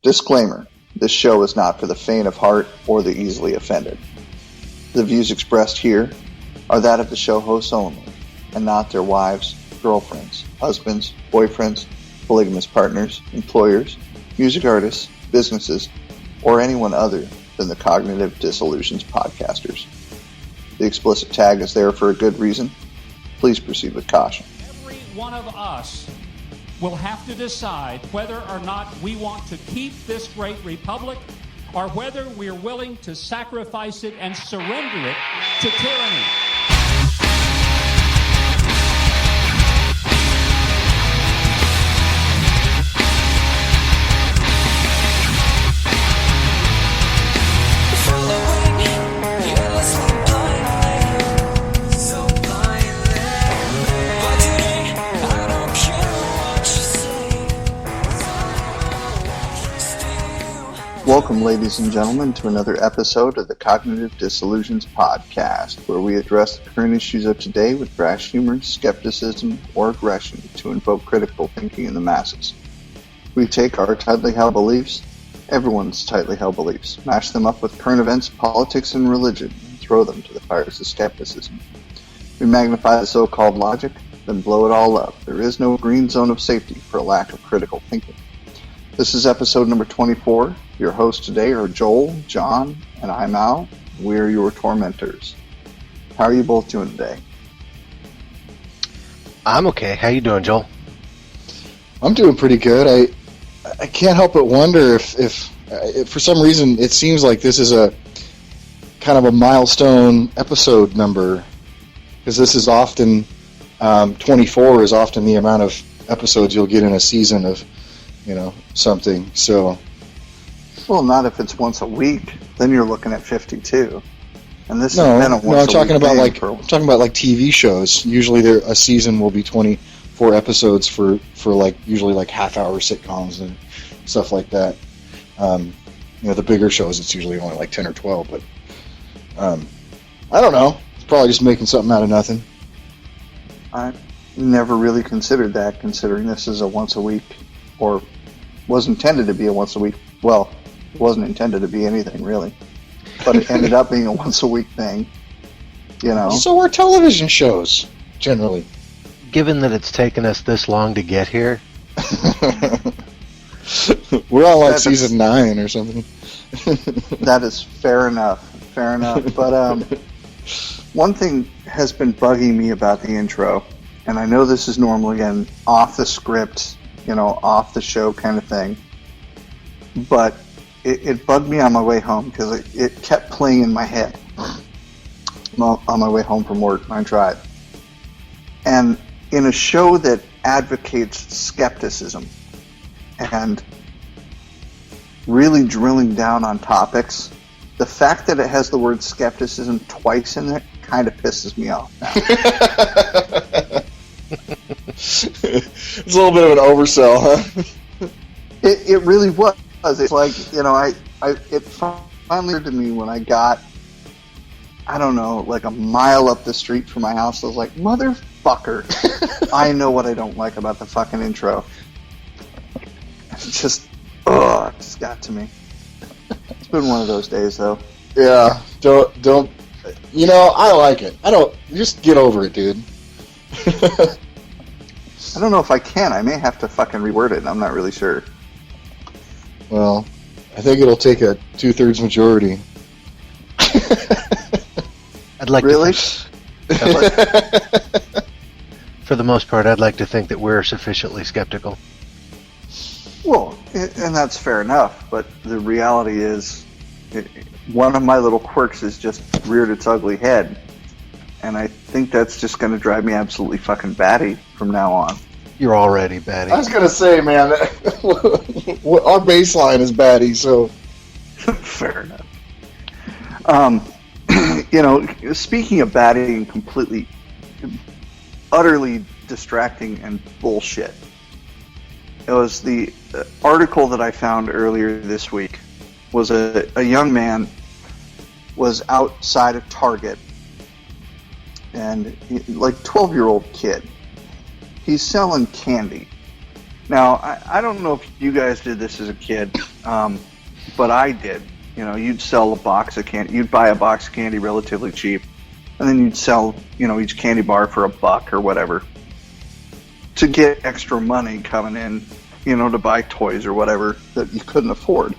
Disclaimer: this show is not for the faint of heart or the easily offended. The views expressed here are that of the show hosts only, and not their wives, girlfriends, husbands, boyfriends, polygamous partners, employers, music artists, businesses, or anyone other than the Cognitive Disillusions podcasters. The explicit tag is there for a good reason. Please proceed with caution. Every one of us will have to decide whether or not we want to keep this great republic or whether we're willing to sacrifice it and surrender it to tyranny. Welcome, ladies and gentlemen, to another episode of the Cognitive Disillusions podcast, where we address the current issues of today with brash humor, skepticism, or aggression to invoke critical thinking in the masses. We take our tightly held beliefs, everyone's tightly held beliefs, mash them up with current events, politics, and religion, and throw them to the fires of skepticism. We magnify the so-called logic, then blow it all up. There is no green zone of safety for a lack of critical thinking. This is episode number 24. Your hosts today are Joel, John, and I'm Al. We're your tormentors. How are you both doing today? I'm okay. How you doing, Joel? I'm doing pretty good. I can't help but wonder if for some reason it seems like this is a kind of a milestone episode number, because this is often 24 is often the amount of episodes you'll get in a season of something. So, well, not if it's once a week. Then you're looking at 52. And this no, has been a once I'm talking a about week I'm talking about like TV shows. Usually, a season will be 24 episodes for usually half-hour sitcoms and stuff like that. The bigger shows, it's usually only 10 or 12. But I don't know. It's probably just making something out of nothing. I never really considered that, considering this is a once a week, or was intended to be a once a week. Well, it wasn't intended to be anything really, but it ended up being a once a week thing. So are television shows generally. Given that it's taken us this long to get here, we're on season 9 or something. That is fair enough. But one thing has been bugging me about the intro, and I know this is normally an off the script, off the show kind of thing, but it bugged me on my way home because it kept playing in my head on my way home from work, my drive. And in a show that advocates skepticism and really drilling down on topics, the fact that it has the word skepticism twice in it kind of pisses me off. It's a little bit of an oversell, huh? It really was. It's like, it finally occurred to me when I got, a mile up the street from my house. I was like, motherfucker, I know what I don't like about the fucking intro. It just got to me. It's been one of those days, though. Yeah, don't. I like it. Just get over it, dude. I don't know if I can. I may have to fucking reword it. I'm not really sure. Well, I think it'll take a 2/3 majority. I'd like really? For the most part, I'd like to think that we're sufficiently skeptical. Well, and that's fair enough, but the reality is, one of my little quirks has just reared its ugly head, and I think that's just going to drive me absolutely fucking batty from now on. You're already batty. I was going to say, man, our baseline is batty, so... Fair enough. Speaking of batty and completely, utterly distracting and bullshit, it was the article that I found earlier this week was a young man was outside of Target, and 12-year-old kid. He's selling candy. Now, I don't know if you guys did this as a kid, but I did. You know, you'd sell a box of candy. You'd buy a box of candy relatively cheap, and then you'd sell, each candy bar for $1 or whatever to get extra money coming in, to buy toys or whatever that you couldn't afford.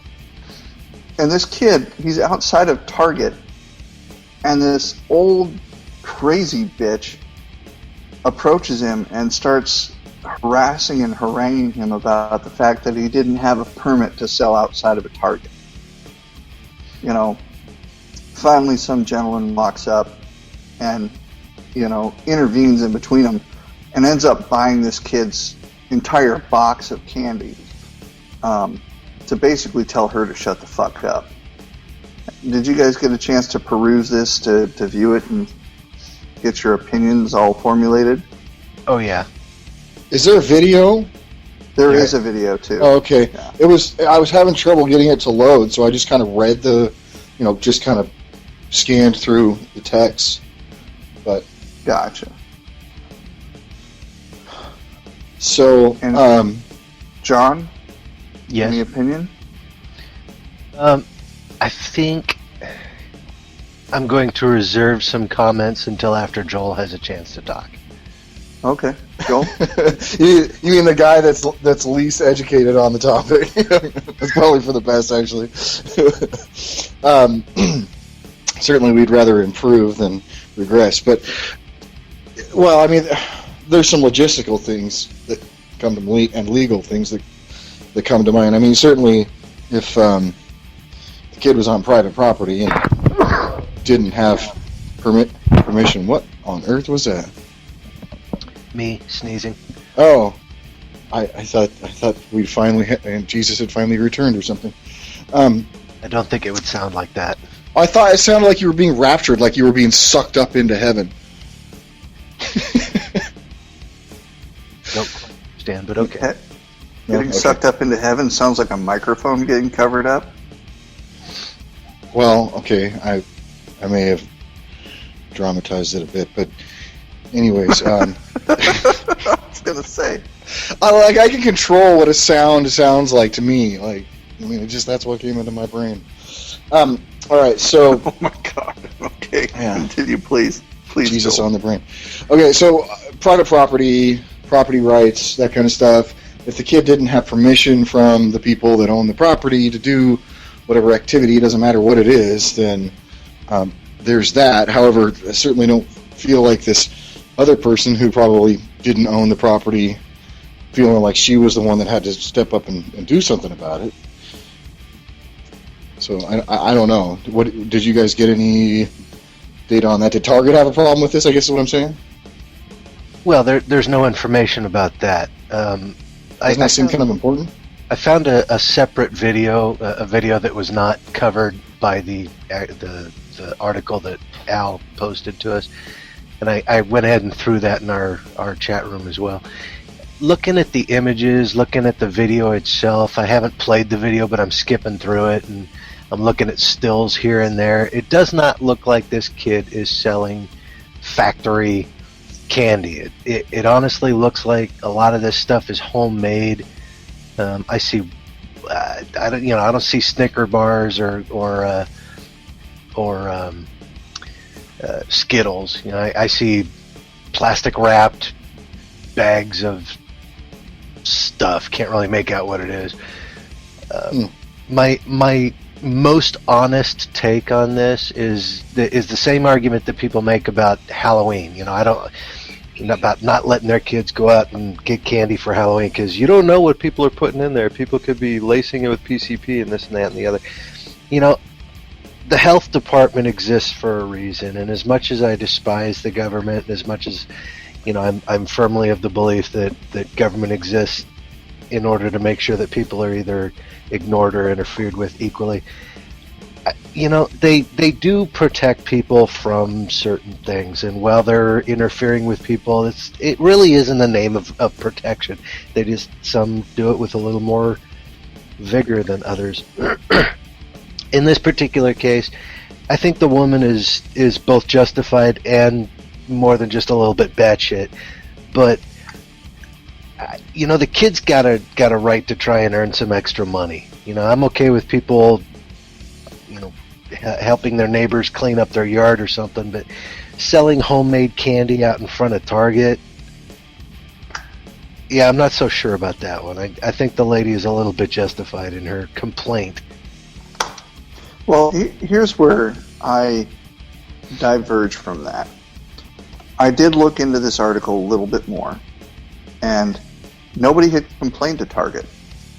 And this kid, he's outside of Target, and this old crazy bitch approaches him and starts harassing and haranguing him about the fact that he didn't have a permit to sell outside of a Target. Finally some gentleman walks up and, intervenes in between them and ends up buying this kid's entire box of candy to basically tell her to shut the fuck up. Did you guys get a chance to peruse this, to view it and get your opinions all formulated? Oh, yeah. Is there a video? There is a video, too. Oh, okay. Yeah. I was having trouble getting it to load, so I just kind of read just kind of scanned through the text. But gotcha. So, John? Yes. Any opinion? I think I'm going to reserve some comments until after Joel has a chance to talk. Okay, Joel. You mean the guy that's least educated on the topic? That's probably for the best, actually. Certainly, we'd rather improve than regress. But, well, I mean, there's some logistical things that come to me and legal things that come to mind. I mean, certainly, if the kid was on private property and didn't have permission, what on earth was that? Me sneezing. Oh, I thought we'd finally and Jesus had finally returned or something. I don't think it would sound like that. I thought it sounded like you were being raptured, like you were being sucked up into heaven. Don't understand, but okay. Getting sucked up into heaven sounds like a microphone getting covered up. Well, okay, I may have dramatized it a bit, but anyways, I was gonna say, I can control what a sound sounds like to me. Like, I mean, that's what came into my brain. All right, so. Oh my God. Okay, yeah. Continue, please. Jesus Joel. on the brain. Okay, so private property rights, that kind of stuff. If the kid didn't have permission from the people that own the property to do whatever activity, it doesn't matter what it is, then there's that. However, I certainly don't feel like this other person who probably didn't own the property feeling like she was the one that had to step up and do something about it. So I don't know. What did you guys get any data on that? Did Target have a problem with this, I guess is what I'm saying? Well, there's no information about that. Doesn't that seem kind of important? I found a separate video, a video that was not covered by the article that Al posted to us, and I went ahead and threw that in our chat room as well. Looking at the images, looking at the video itself, I haven't played the video, but I'm skipping through it, and I'm looking at stills here and there. It does not look like this kid is selling factory candy. It honestly looks like a lot of this stuff is homemade. I see, I don't see Snicker bars or Skittles. I see plastic wrapped bags of stuff. Can't really make out what it is. My most honest take on this is the same argument that people make about Halloween. About not letting their kids go out and get candy for Halloween because you don't know what people are putting in there. People could be lacing it with PCP and this and that and the other. The health department exists for a reason, and as much as I despise the government, and as much as I'm firmly of the belief that government exists in order to make sure that people are either ignored or interfered with equally. They do protect people from certain things, and while they're interfering with people, it really is in the name of protection. Some do it with a little more vigor than others. In this particular case, I think the woman is both justified and more than just a little bit batshit. But the kid's got a right to try and earn some extra money. I'm okay with people, helping their neighbors clean up their yard or something, but selling homemade candy out in front of Target, yeah, I'm not so sure about that one. I think the lady is a little bit justified in her complaint. Well, here's where I diverge from that. I did look into this article a little bit more, and nobody had complained to Target.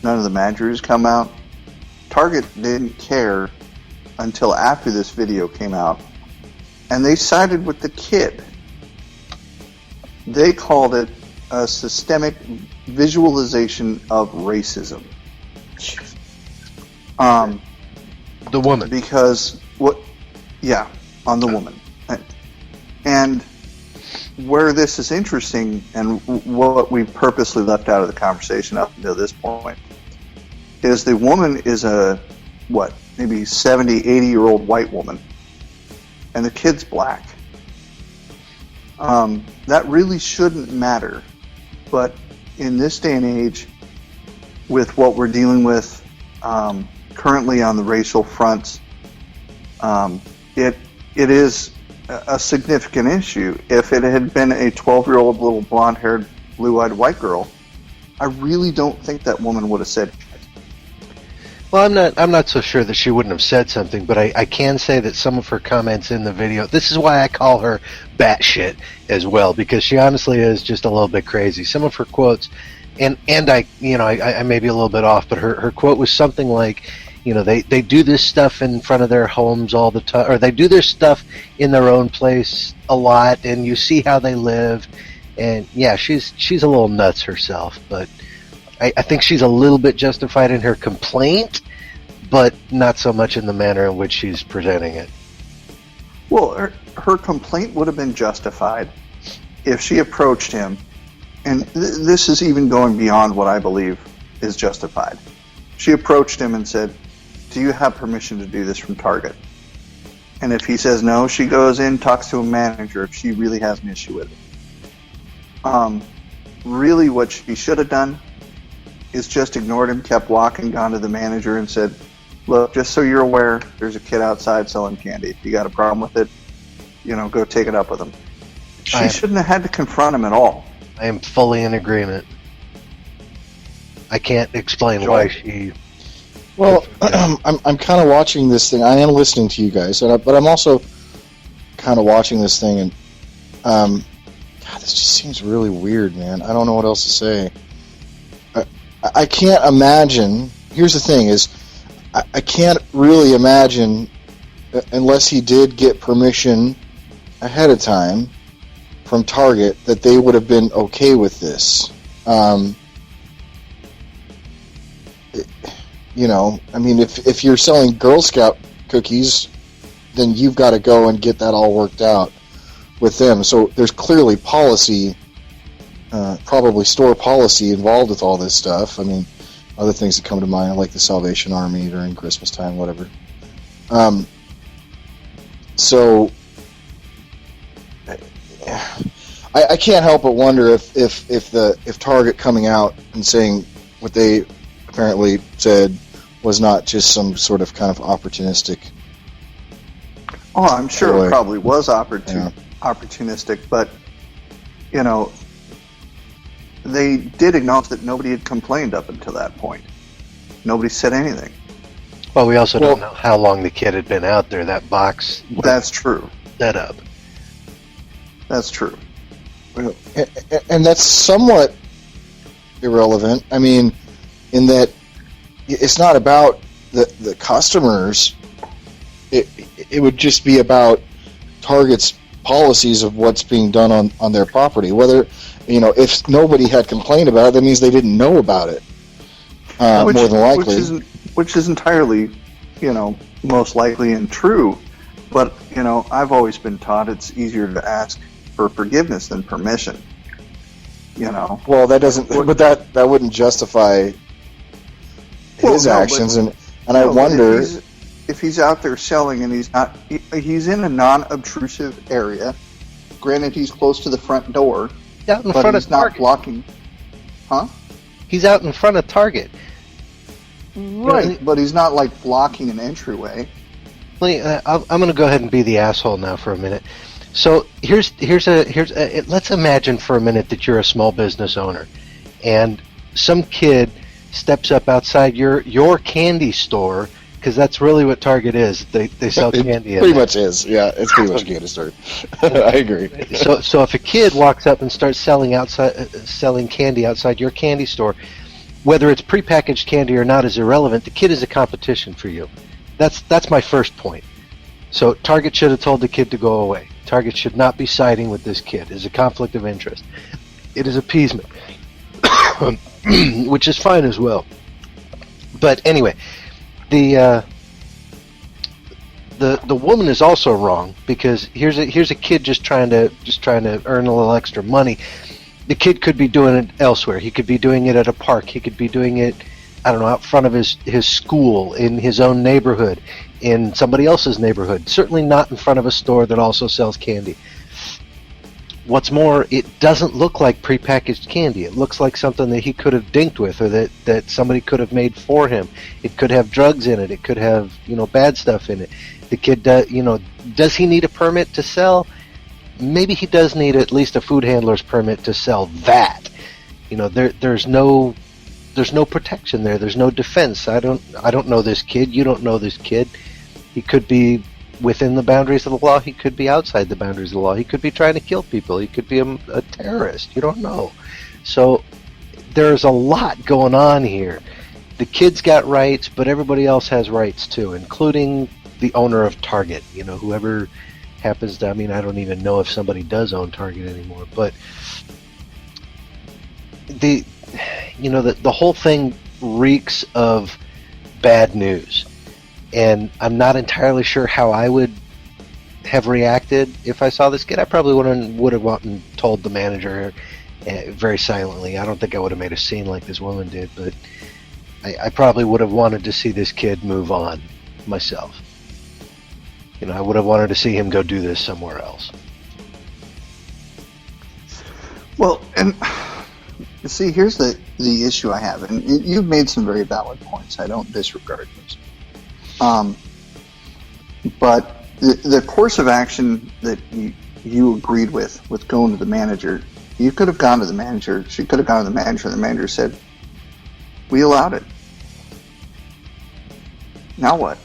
None of the managers come out. Target didn't care until after this video came out, and they sided with the kid. They called it a systemic visualization of racism. The woman. Because on the woman. And where this is interesting, and what we purposely left out of the conversation up until this point, is the woman is maybe 70, 80-year-old white woman, and the kid's black. That really shouldn't matter, but in this day and age, with what we're dealing with currently on the racial fronts, it is a significant issue. If it had been a 12-year-old little blonde-haired, blue-eyed white girl, I really don't think that woman would have said. Well, I'm not so sure that she wouldn't have said something, but I can say that some of her comments in the video, this is why I call her batshit as well, because she honestly is just a little bit crazy. Some of her quotes, and I may be a little bit off, but her quote was something like, they do this stuff in front of their homes all the time, or they do their stuff in their own place a lot, and you see how they live. And yeah, she's a little nuts herself, but I think she's a little bit justified in her complaint, but not so much in the manner in which she's presenting it. Well, her complaint would have been justified if she approached him, and this is even going beyond what I believe is justified. She approached him and said, "Do you have permission to do this from Target?" And if he says no, she goes in, talks to a manager if she really has an issue with it. Really what she should have done is just ignored him, kept walking, gone to the manager and said, "Look, just so you're aware, there's a kid outside selling candy. If you got a problem with it, go take it up with him." She shouldn't have had to confront him at all. I am fully in agreement. I can't explain why she... Well, I'm kind of watching this thing. I am listening to you guys, but I'm also kind of watching this thing, and God, this just seems really weird, man. I don't know what else to say. I can't imagine. Here's the thing: is I can't really imagine, unless he did get permission ahead of time from Target, that they would have been okay with this. I mean, if you're selling Girl Scout cookies, then you've got to go and get that all worked out with them. So there's clearly policy, probably store policy involved with all this stuff. I mean, other things that come to mind, like the Salvation Army during Christmas time, whatever. So I can't help but wonder if Target coming out and saying what they apparently said was not just some sort of kind of opportunistic. Oh, I'm sure it probably was opportunistic, but they did acknowledge that nobody had complained up until that point. Nobody said anything. Well, we also don't know how long the kid had been out there. That box. That's true. Set up. That's true. And that's somewhat irrelevant. I mean, in that it's not about the customers. It would just be about Target's policies of what's being done on their property. Whether, if nobody had complained about it, that means they didn't know about it. More than likely. Which is entirely, most likely and true. But, I've always been taught it's easier to ask for forgiveness than permission. Well, that doesn't, but that wouldn't justify his actions, and I wonder if he's out there selling and he's in a non-obtrusive area. Granted, he's close to the front door, out in but front he's of not Target. blocking. Huh? He's out in front of Target. Right, but he's not like blocking an entryway. I'm going to go ahead and be the asshole now for a minute. So let's imagine for a minute that you're a small business owner, and some kid steps up outside your candy store, because that's really what Target is. They sell candy. Pretty much is. Yeah, it's pretty much a candy store. I agree. So if a kid walks up and starts selling candy outside your candy store, whether it's prepackaged candy or not is irrelevant. The kid is a competition for you. That's my first point. So Target should have told the kid to go away. Target should not be siding with this kid. It is a conflict of interest. It is appeasement, which is fine as well. But anyway, the woman is also wrong, because here's a kid just trying to earn a little extra money. The kid could be doing it elsewhere. He could be doing it at a park. He could be doing it, I don't know, out front of his school, in his own neighborhood, in somebody else's neighborhood. Certainly not in front of a store that also sells candy. What's more, it doesn't look like prepackaged candy. It looks like something that he could have dinked with, or that somebody could have made for him. It could have drugs in it. It could have, bad stuff in it. The kid, does he need a permit to sell? Maybe he does need at least a food handler's permit to sell that. There's no protection there. There's no defense. I don't know this kid. You don't know this kid. He could be within the boundaries of the law. He could be outside the boundaries of the law. He could be trying to kill people. He could be a terrorist. You don't know. So there's a lot going on here. The kid's got rights, but everybody else has rights too, including the owner of Target. Whoever happens to, I don't even know if somebody does own Target anymore, but the whole thing reeks of bad news, and I'm not entirely sure how I would have reacted if I saw this kid. I probably would have went and told the manager very silently. I don't think I would have made a scene like this woman did, but I probably would have wanted to see this kid move on myself. I would have wanted to see him go do this somewhere else. Well, and see, here's the issue I have, and you've made some very valid points. I don't disregard those. But the course of action that you agreed with going to the manager, you could have gone to the manager. She could have gone to the manager, and the manager said, "We allowed it." Now what?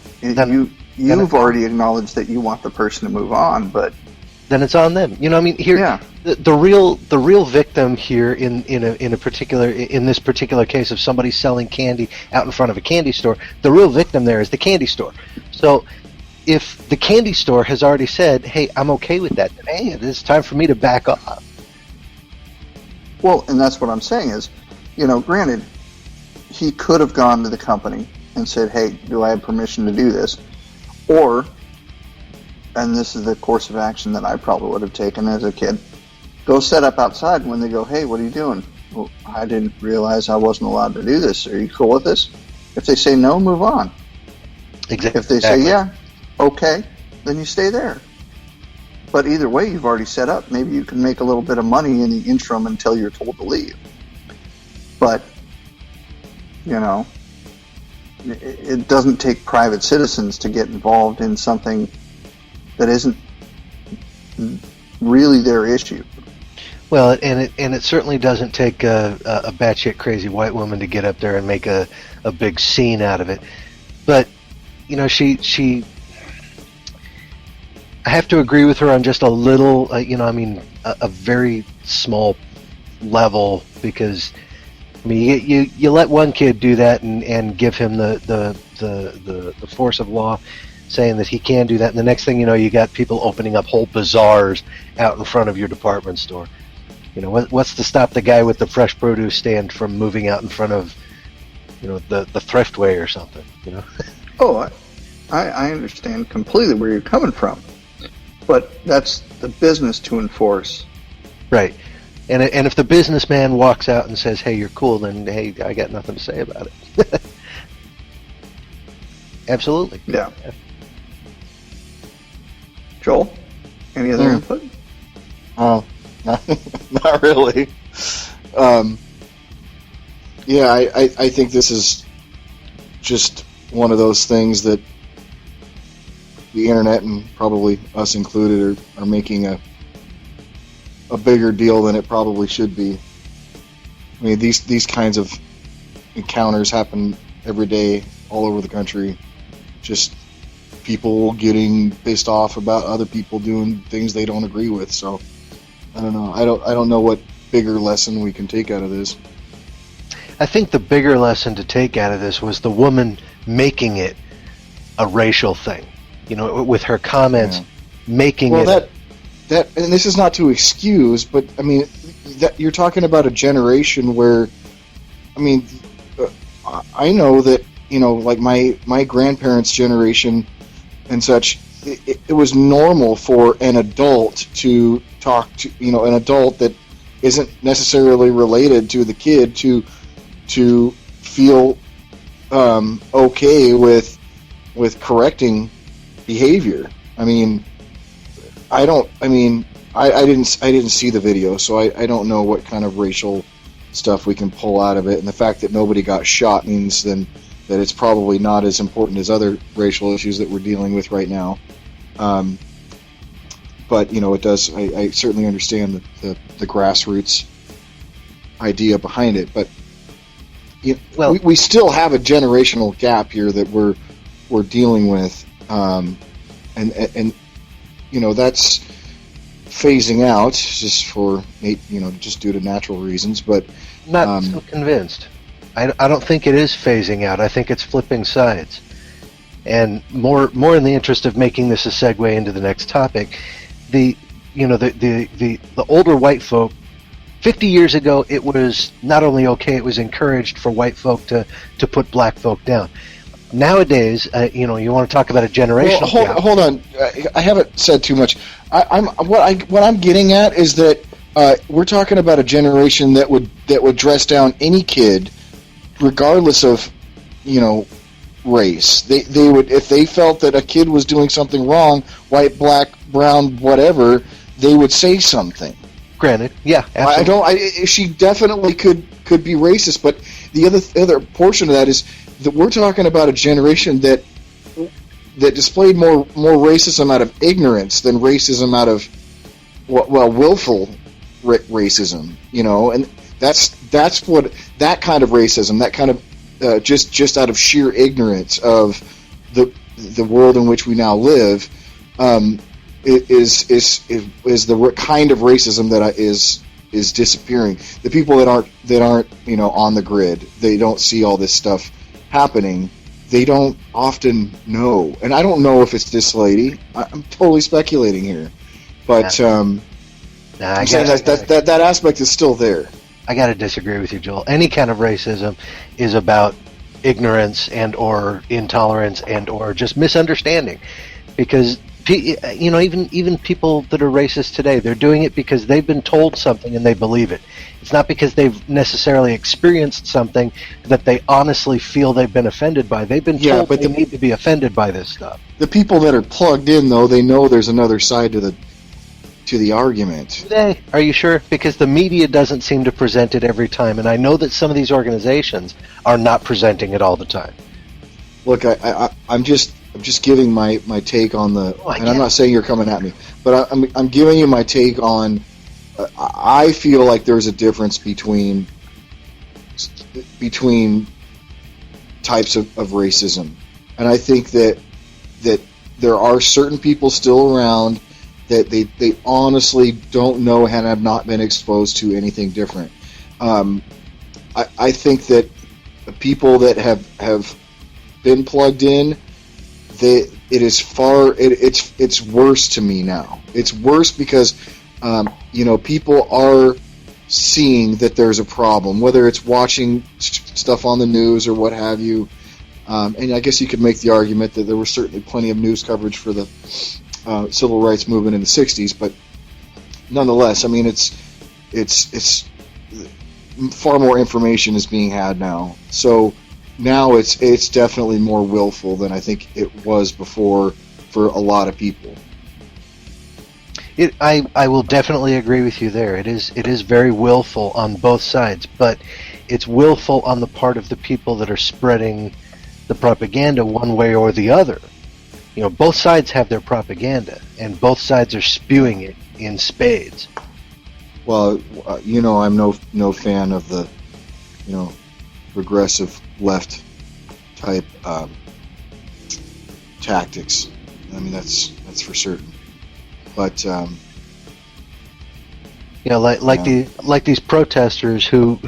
You've already acknowledged that you want the person to move on, but then it's on them. Here, yeah. The real victim here in this particular case of somebody selling candy out in front of a candy store, the real victim there is the candy store. So if the candy store has already said, "Hey, I'm okay with that," then, hey, it's time for me to back off. Well, and that's what I'm saying is, granted, he could have gone to the company and said, "Hey, do I have permission to do this?" Or, and this is the course of action that I probably would have taken as a kid, go set up outside, and when they go, "Hey, what are you doing?" "Well, I didn't realize I wasn't allowed to do this. Are you cool with this?" If they say no, move on. Exactly. If they say yeah, okay, then you stay there. But either way, you've already set up. Maybe you can make a little bit of money in the interim until you're told to leave. But, it doesn't take private citizens to get involved in something that isn't really their issue. Well, and it certainly doesn't take a batshit crazy white woman to get up there and make a big scene out of it. But she I have to agree with her on just a little, a very small level, because you let one kid do that and give him the force of law, saying that he can do that, and the next thing you know, you got people opening up whole bazaars out in front of your department store. What's to stop the guy with the fresh produce stand from moving out in front of, the Thriftway or something? Oh, I understand completely where you're coming from, but that's the business to enforce. Right. And if the businessman walks out and says, "Hey, you're cool," then, hey, I got nothing to say about it. Absolutely. Yeah. Joel, any other input? Oh, not really. Yeah, I think this is just one of those things that the internet, and probably us included, are making a bigger deal than it probably should be. I mean, these kinds of encounters happen every day all over the country. Just people getting pissed off about other people doing things they don't agree with. So I don't know. I don't know what bigger lesson we can take out of this. I think the bigger lesson to take out of this was the woman making it a racial thing. With her comments, making it. Well, that, and this is not to excuse, but I mean, that you're talking about a generation where, I mean, I know that like my grandparents' generation and such, it was normal for an adult to talk to an adult that isn't necessarily related to the kid to feel okay with correcting behavior. I mean, I didn't see the video, so I don't know what kind of racial stuff we can pull out of it. And the fact that nobody got shot means then that it's probably not as important as other racial issues that we're dealing with right now. But it does. I certainly understand the grassroots idea behind it. But we still have a generational gap here that we're dealing with. And that's phasing out just due to natural reasons, but not so convinced. I don't think it is phasing out. I think it's flipping sides. And more in the interest of making this a segue into the next topic, the older white folk, 50 years ago, it was not only okay, it was encouraged for white folk to put black folk down. Nowadays, you want to talk about a generational gap. Hold on. I haven't said too much. What I'm getting at is that we're talking about a generation that would dress down any kid, regardless of race. They would, if they felt that a kid was doing something wrong, white, black, brown, whatever, they would say something. Granted, yeah, absolutely. She definitely could be racist, but the other portion of that is that we're talking about a generation that displayed more racism out of ignorance than racism out of willful racism, and that's what that kind of racism, that kind of just out of sheer ignorance of the world in which we now live, is the kind of racism that is disappearing. The people that aren't on the grid, they don't see all this stuff happening. They don't often know, and I don't know if it's this lady. I'm totally speculating here, but I'm saying that aspect is still there. I got to disagree with you, Joel. Any kind of racism is about ignorance and or intolerance and or just misunderstanding, because even people that are racist today, they're doing it because they've been told something and they believe it. It's not because they've necessarily experienced something that they honestly feel they've been offended by. They've been told they need to be offended by this stuff. The people that are plugged in, though, they know there's another side to the argument. Today, are you sure? Because the media doesn't seem to present it every time, and I know that some of these organizations are not presenting it all the time. Look, I'm just giving my take on the, and I'm not saying you're coming at me, but I'm giving you my take on. I feel like there's a difference between types of racism, and I think that there are certain people still around that they honestly don't know and have not been exposed to anything different. I think that people that have been plugged in, it's worse to me now. It's worse because people are seeing that there's a problem, whether it's watching stuff on the news or what have you. And I guess you could make the argument that there was certainly plenty of news coverage for the civil rights movement in the 60s, but nonetheless, I mean, it's far more information is being had now. So now it's definitely more willful than I think it was before for a lot of people. I will definitely agree with you there. It is very willful on both sides, but it's willful on the part of the people that are spreading the propaganda one way or the other. You know, both sides have their propaganda, and both sides are spewing it in spades. Well, I'm no fan of the, progressive left type tactics. I mean, that's for certain. But like these protesters who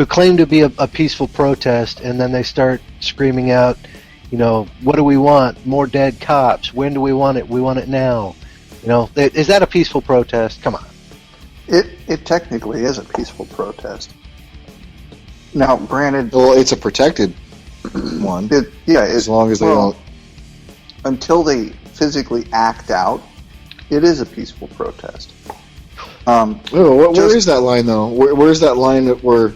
claim to be a peaceful protest, and then they start screaming out, what do we want? More dead cops. When do we want it? We want it now. Is that a peaceful protest? Come on. It technically is a peaceful protest. Now, granted, well, it's a protected one. As long as they don't. Until they physically act out, it is a peaceful protest. Where is that line though? Where is that line where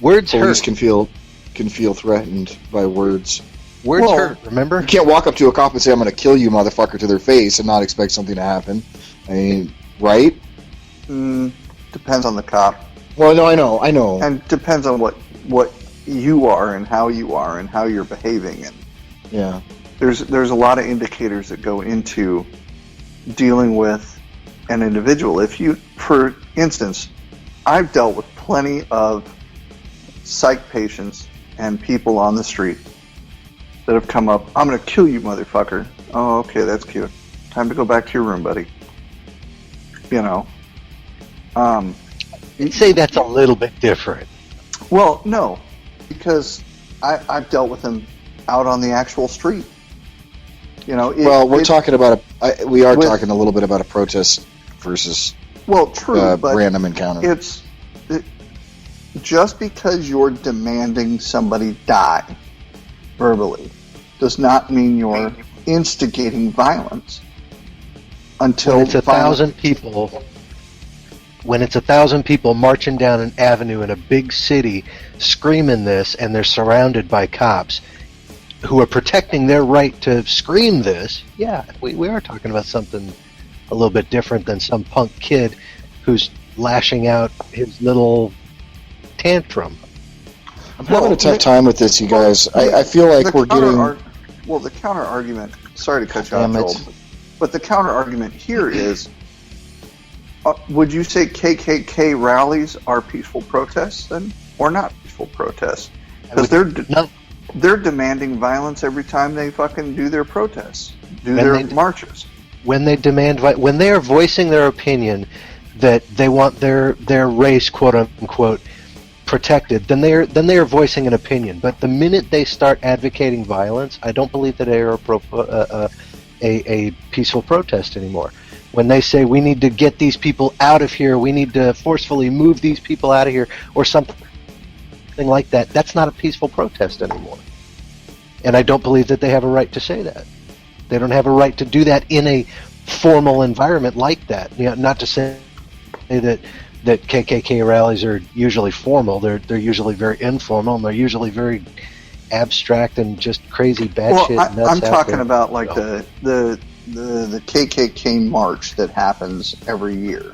words police hurt. can feel threatened by words? Words hurt. Remember, you can't walk up to a cop and say, "I'm going to kill you, motherfucker," to their face and not expect something to happen. I mean, right? Depends on the cop. Well, no, I know, and depends on what you are and how you are and how you're behaving, and yeah, there's a lot of indicators that go into dealing with an individual. For instance, I've dealt with plenty of psych patients and people on the street that have come up, "I'm going to kill you, motherfucker." Oh, okay, that's cute. Time to go back to your room, buddy. You'd say that's a little bit different. Well, no, because I've dealt with them out on the actual street. We're talking about talking a little bit about a protest versus true, but random encounter. It's just because you're demanding somebody die verbally does not mean you're instigating violence. Until when it's 1,000 people. When it's 1,000 people marching down an avenue in a big city screaming this, and they're surrounded by cops who are protecting their right to scream this, we are talking about something a little bit different than some punk kid who's lashing out his little tantrum. I'm having a tough time with this, you guys. I feel like we're getting... the counter-argument... Sorry to cut you off, Joel. But the counter-argument here is... would you say KKK rallies are peaceful protests then, or not peaceful protests? Because they're demanding violence every time they fucking do their protests, their marches. When they when they are voicing their opinion that they want their race, quote unquote, protected, then they are voicing an opinion. But the minute they start advocating violence, I don't believe that they are a peaceful protest anymore. When they say we need to get these people out of here, we need to forcefully move these people out of here, or something like that, that's not a peaceful protest anymore. And I don't believe that they have a right to say that. They don't have a right to do that in a formal environment like that. Not to say that KKK rallies are usually formal. They're usually very informal, and they're usually very abstract and just crazy batshit nuts. I'm talking about like the KKK march that happens every year.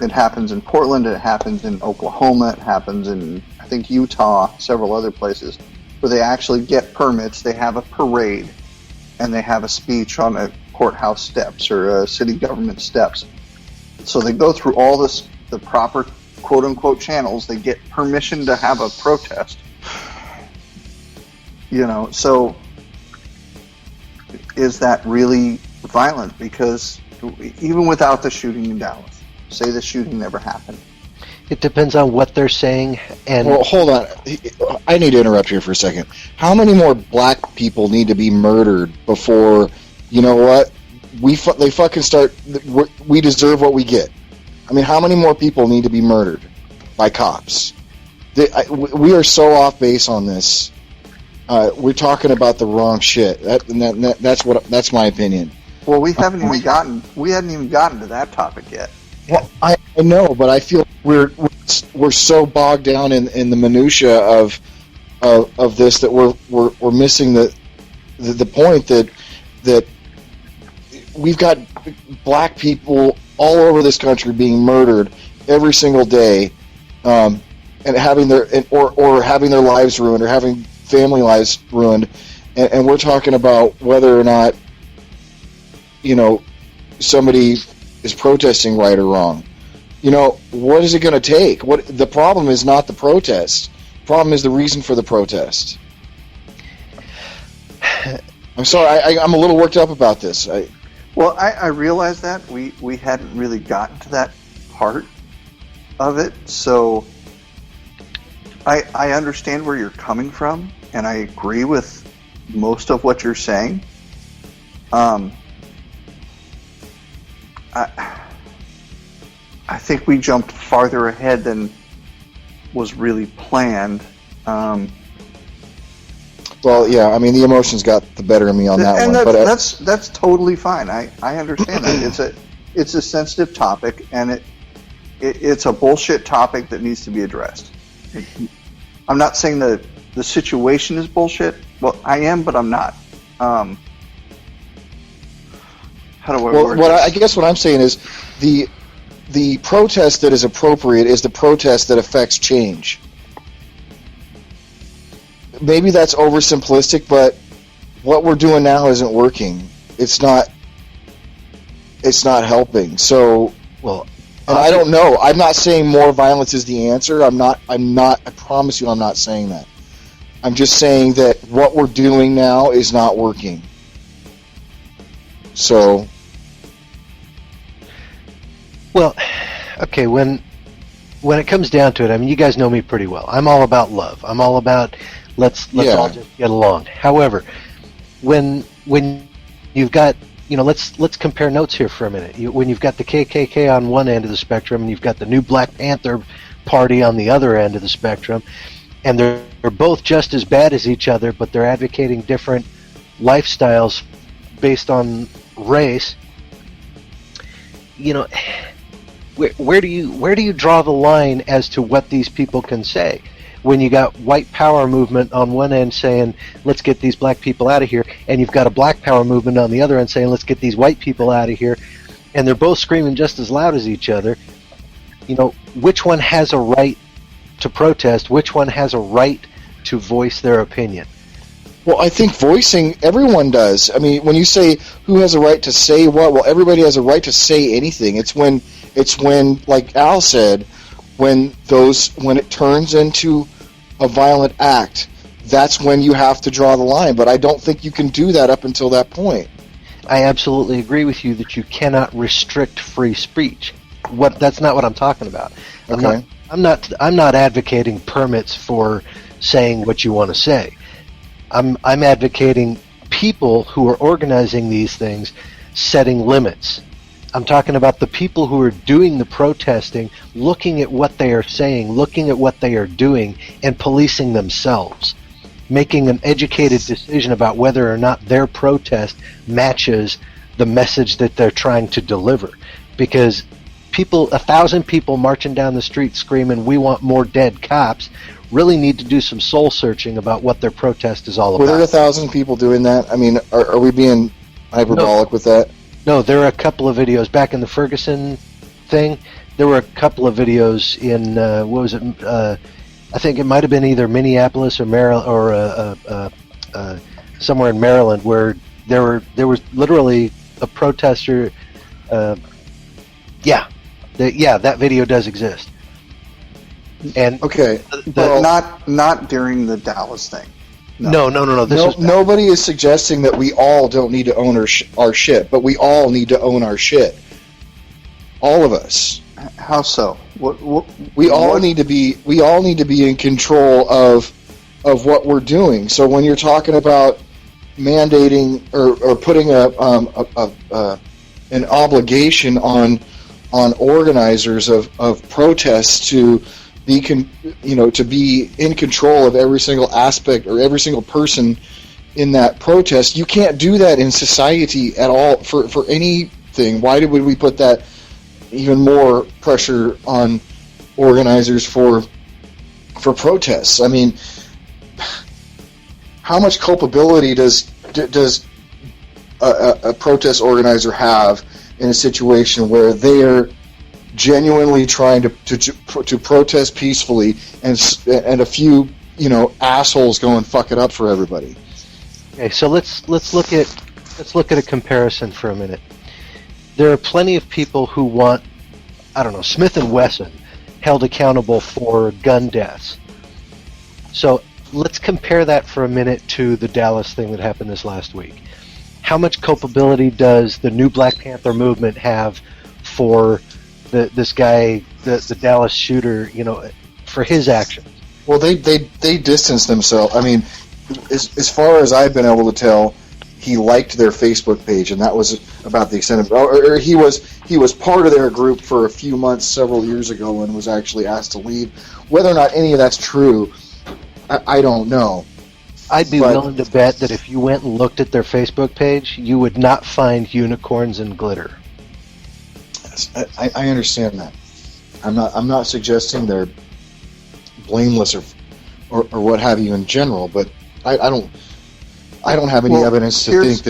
It happens in Portland, it happens in Oklahoma, it happens in, I think, Utah, several other places, where they actually get permits, they have a parade, and they have a speech on a courthouse steps or city government steps. So they go through all the proper quote-unquote channels, they get permission to have a protest. So... is that really violent? Because even without the shooting in Dallas, say the shooting never happened. It depends on what they're saying. And well, hold on. I need to interrupt here for a second. How many more black people need to be murdered before, you know what? They fucking start. We deserve what we get. I mean, how many more people need to be murdered by cops? We are so off base on this. We're talking about the wrong shit. That's my opinion. Well, we hadn't even gotten to that topic yet. Well, I know, but I feel we're so bogged down in the minutia of this that we're missing the point that we've got black people all over this country being murdered every single day, and having or having their lives ruined or having family lives ruined, and we're talking about whether or not, you know, somebody is protesting right or wrong. You know, what is it going to take? What the problem is not the protest. The problem is the reason for the protest. I'm sorry, I'm a little worked up about this. I realize that we hadn't really gotten to that part of it, so I understand where you're coming from, and I agree with most of what you're saying. I think we jumped farther ahead than was really planned. Well, yeah, I mean, the emotions got the better of me on that one. But that's totally fine. I understand that. It's a sensitive topic, and it's a bullshit topic that needs to be addressed. I'm not saying the situation is bullshit. Well, I am, but I'm not. How do I word this? I guess what I'm saying is the protest that is appropriate is the protest that affects change. Maybe that's oversimplistic, but what we're doing now isn't working. It's not helping. So, well, and I don't know. I'm not saying more violence is the answer. I'm not. I promise you, I'm not saying that. I'm just saying that what we're doing now is not working. So, well, okay. When it comes down to it, I mean, you guys know me pretty well. I'm all about love. I'm all about let's all just get along. However, when you've got, you know, let's compare notes here for a minute. When you've got the KKK on one end of the spectrum and you've got the new Black Panther Party on the other end of the spectrum, and they're both just as bad as each other, but they're advocating different lifestyles based on race. You know, where do you draw the line as to what these people can say? When you got white power movement on one end saying, let's get these black people out of here, and you've got a black power movement on the other end saying, let's get these white people out of here, and they're both screaming just as loud as each other, you know, which one has a right to protest? Which one has a right to voice their opinion? Well, I think voicing, everyone does. I mean, when you say who has a right to say what, well, everybody has a right to say anything. It's when, like Al said, when it turns into a violent act, that's when you have to draw the line. But I don't think you can do that up until that point. I absolutely agree with you that you cannot restrict free speech. That's not what I'm talking about. Okay. I'm not advocating permits for saying what you want to say. I'm advocating people who are organizing these things setting limits. I'm talking about the people who are doing the protesting, looking at what they are saying, looking at what they are doing, and policing themselves, making an educated decision about whether or not their protest matches the message that they're trying to deliver. Because 1,000 people marching down the street screaming, "We want more dead cops," really need to do some soul searching about what their protest is all about. Were there 1,000 people doing that? I mean, are we being hyperbolic with that? No, there are a couple of videos back in the Ferguson thing. There were a couple of videos in what was it? I think it might have been either Minneapolis or Maryland or somewhere in Maryland where there was literally a protester. That video does exist. And okay, but not during the Dallas thing. No. Nobody is suggesting that we all don't need to own our shit, but we all need to own our shit. All of us. How so? We all need to be in control of what we're doing. So when you're talking about mandating or putting an obligation on organizers of protests to be in control of every single aspect or every single person in that protest, you can't do that in society at all for anything. Why would we put that even more pressure on organizers for protests? I mean, how much culpability does a protest organizer have in a situation where they're genuinely trying to protest peacefully, and a few assholes go and fuck it up for everybody. Okay, so let's look at a comparison for a minute. There are plenty of people who want, I don't know, Smith and Wesson held accountable for gun deaths. So let's compare that for a minute to the Dallas thing that happened this last week. How much culpability does the new Black Panther movement have for this guy, the Dallas shooter, for his actions? Well, they distance themselves. I mean, as far as I've been able to tell, he liked their Facebook page, and that was about the extent of. Or he was part of their group for a few months several years ago, and was actually asked to leave. Whether or not any of that's true, I don't know. I'd be willing to bet that if you went and looked at their Facebook page, you would not find unicorns and glitter. I understand that. I'm not suggesting they're blameless or what have you in general, but I don't have any evidence to think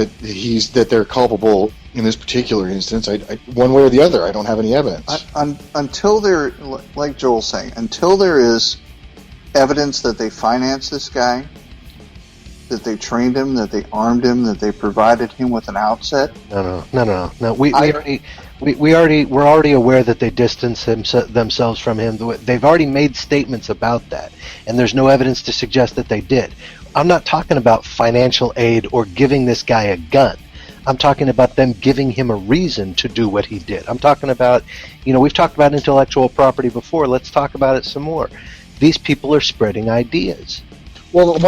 that they're culpable in this particular instance. One way or the other, I don't have any evidence. Until there, like Joel's saying, until there is evidence that they financed this guy, that they trained him, that they armed him, that they provided him with an outset. No. We're already aware that they distanced themselves from him. They've already made statements about that, and there's no evidence to suggest that they did. I'm not talking about financial aid or giving this guy a gun. I'm talking about them giving him a reason to do what he did. I'm talking about, we've talked about intellectual property before. Let's talk about it some more. These people are spreading ideas. Well,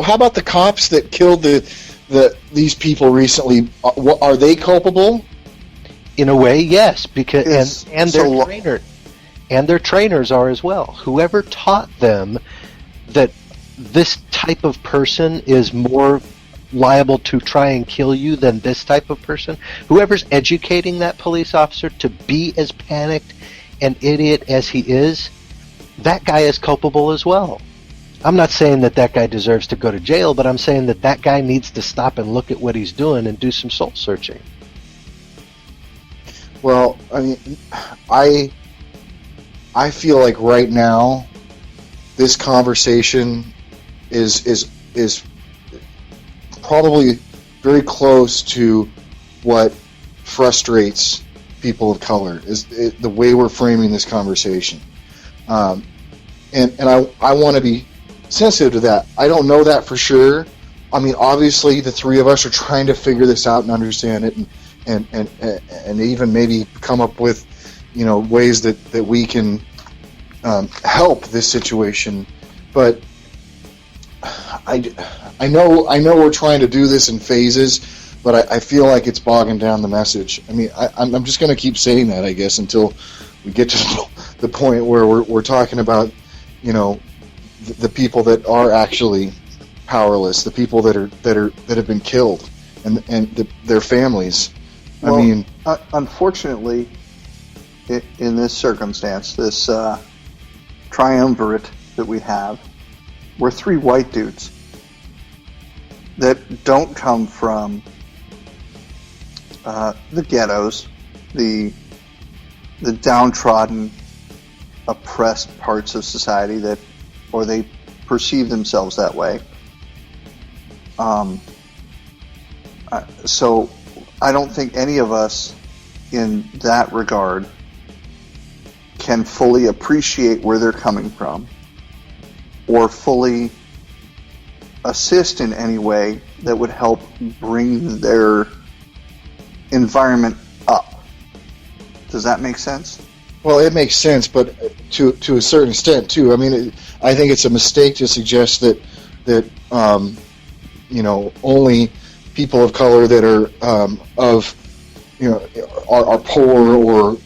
how about the cops that killed these people recently? Are they culpable? In a way, yes, because their trainers are as well. Whoever taught them that this type of person is more liable to try and kill you than this type of person, whoever's educating that police officer to be as panicked and idiot as he is, that guy is culpable as well. I'm not saying that guy deserves to go to jail, but I'm saying that guy needs to stop and look at what he's doing and do some soul searching. Well, I mean, I feel like right now this conversation is probably very close to what frustrates people of color, the way we're framing this conversation. And I want to be sensitive to that. I don't know that for sure. I mean, obviously, the three of us are trying to figure this out and understand it, and even maybe come up with, ways that we can help this situation. But I know we're trying to do this in phases, but I feel like it's bogging down the message. I mean, I'm just going to keep saying that, I guess, until we get to the point where we're talking about, the people that are actually powerless, the people that have been killed, and their families. Well, I mean, unfortunately, in this circumstance, this triumvirate that we have, we're three white dudes that don't come from the ghettos, the downtrodden, oppressed parts of society or they perceive themselves that way. So I don't think any of us in that regard can fully appreciate where they're coming from or fully assist in any way that would help bring their environment up. Does that make sense? Well, it makes sense, but to a certain extent too. I mean, I think it's a mistake to suggest that only people of color that are are poor or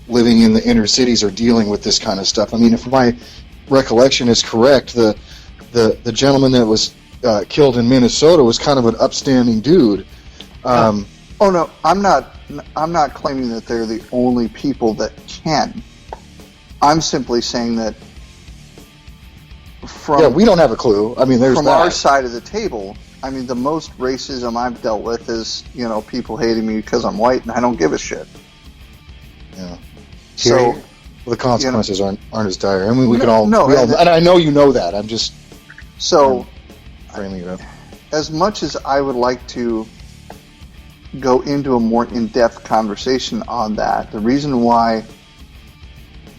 living in the inner cities are dealing with this kind of stuff. I mean, if my recollection is correct, the gentleman that was killed in Minnesota was kind of an upstanding dude. Oh no, I'm not claiming that they're the only people that can. I'm simply saying that we don't have a clue. I mean, from our side of the table. I mean, the most racism I've dealt with is people hating me because I'm white, and I don't give a shit. Yeah. So the consequences aren't as dire. I mean, we can and I know you know that. I'm just framing it up. As much as I would like to go into a more in-depth conversation on that, the reason why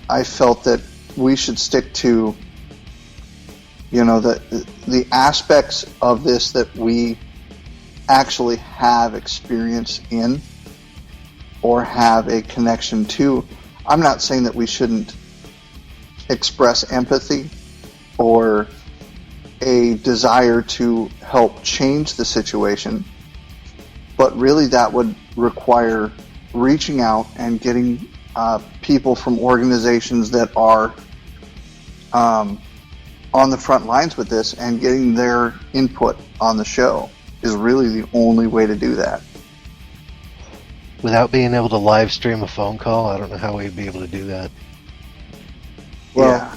I felt that we should stick to, the aspects of this that we actually have experience in or have a connection to. I'm not saying that we shouldn't express empathy or a desire to help change the situation, but really that would require reaching out and getting people from organizations that are on the front lines with this and getting their input on the show is really the only way to do that. Without being able to live stream a phone call, I don't know how we'd be able to do that. Well,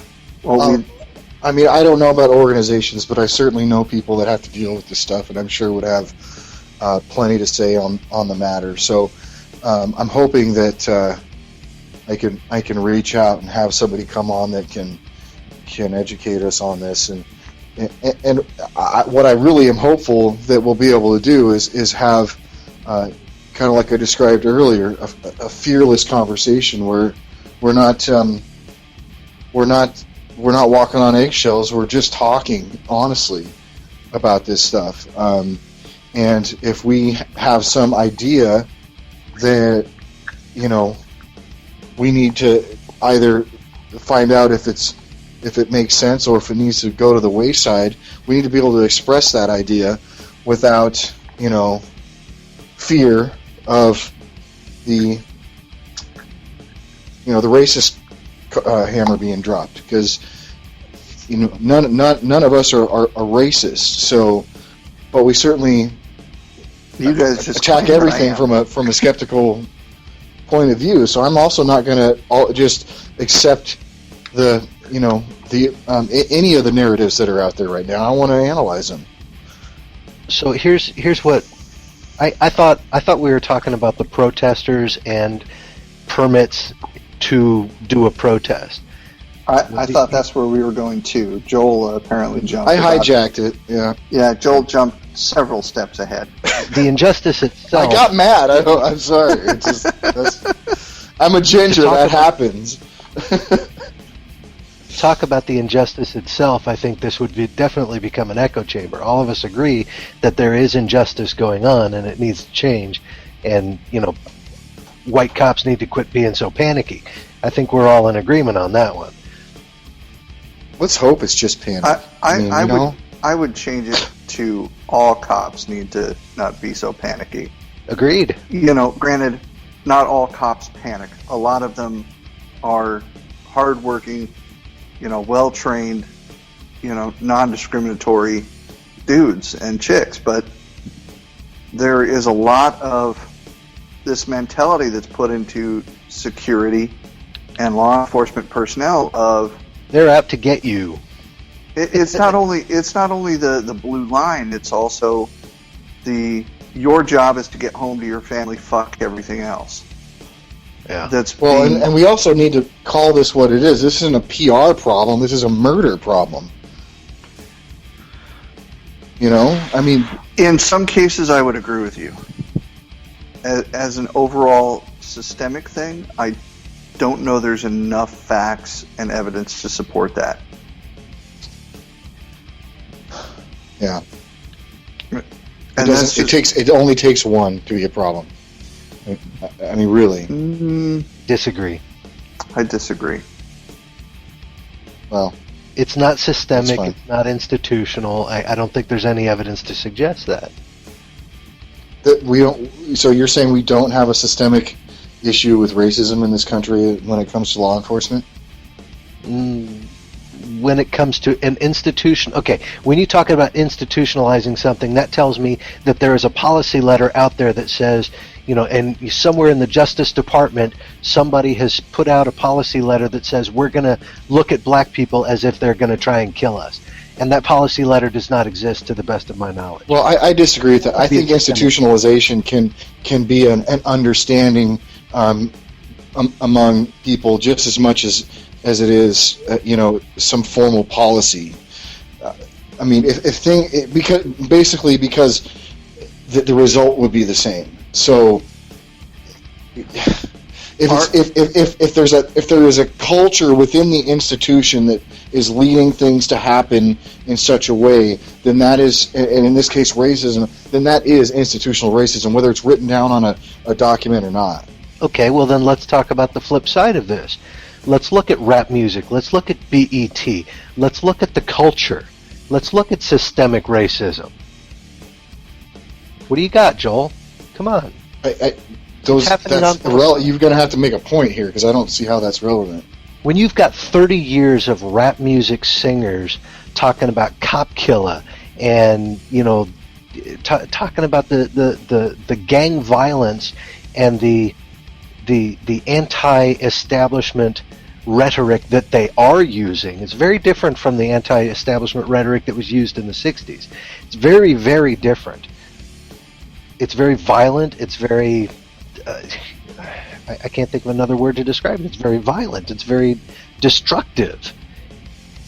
I mean, I don't know about organizations, but I certainly know people that have to deal with this stuff, and I'm sure would have plenty to say on the matter. So I'm hoping that I can reach out and have somebody come on that can educate us on this. And what I really am hopeful that we'll be able to do is have kind of like I described earlier, a fearless conversation where we're not walking on eggshells. We're just talking honestly about this stuff. And if we have some idea that, we need to either find out if it makes sense or if it needs to go to the wayside, we need to be able to express that idea without, fear of the racist hammer being dropped, because none of us are racist. So, but we certainly you guys just attack everything from a skeptical point of view. So I'm also not going to just accept the any of the narratives that are out there right now. I want to analyze them. So here's what I thought we were talking about: the protesters and permits to do a protest. I thought that's where we were going to. Joel apparently jumped. I hijacked it. Yeah. Yeah. Joel jumped several steps ahead. The injustice itself. I got mad. I'm sorry. It's just, I'm a ginger. That happens. Talk about the injustice itself. I think this would definitely become an echo chamber. All of us agree that there is injustice going on and it needs to change. And white cops need to quit being so panicky. I think we're all in agreement on that one. Let's hope it's just panic. I would change it to all cops need to not be so panicky. Agreed. Granted, not all cops panic. A lot of them are hardworking, well-trained, non-discriminatory dudes and chicks. But there is a lot of this mentality that's put into security and law enforcement personnel of they're out to get you. It's not only the blue line. It's also your job is to get home to your family. Fuck everything else. Yeah. And we also need to call this what it is. This isn't a PR problem. This is a murder problem. I mean, in some cases, I would agree with you. As an overall systemic thing, I don't know there's enough facts and evidence to support that. Yeah. It only takes one to be a problem. I mean, really. Disagree. I disagree. Well, it's not systemic. It's not institutional. I don't think there's any evidence to suggest that. That we don't. So you're saying we don't have a systemic issue with racism in this country when it comes to law enforcement? When it comes to an institution, okay, when you talk about institutionalizing something, that tells me that there is a policy letter out there that says, and somewhere in the Justice Department, somebody has put out a policy letter that says we're going to look at black people as if they're going to try and kill us. And that policy letter does not exist to the best of my knowledge. Well, I disagree with that. I think institutionalization can be an understanding among people just as much as it is, some formal policy. I mean, because the result would be the same. So if there is a culture within the institution that is leading things to happen in such a way, then that is, and in this case racism, then that is institutional racism, whether it's written down on a document or not. Okay, well then let's talk about the flip side of this. Let's look at rap music. Let's look at BET. Let's look at the culture. Let's look at systemic racism. What do you got, Joel? Come on. You're going to have to make a point here, because I don't see how that's relevant. When you've got 30 years of rap music singers talking about cop killer and, talking about the gang violence and the anti-establishment rhetoric that they are using, it's very different from the anti-establishment rhetoric that was used in the 60s. It's very, very different. It's very violent. It's very... I can't think of another word to describe it. It's very violent. It's very destructive.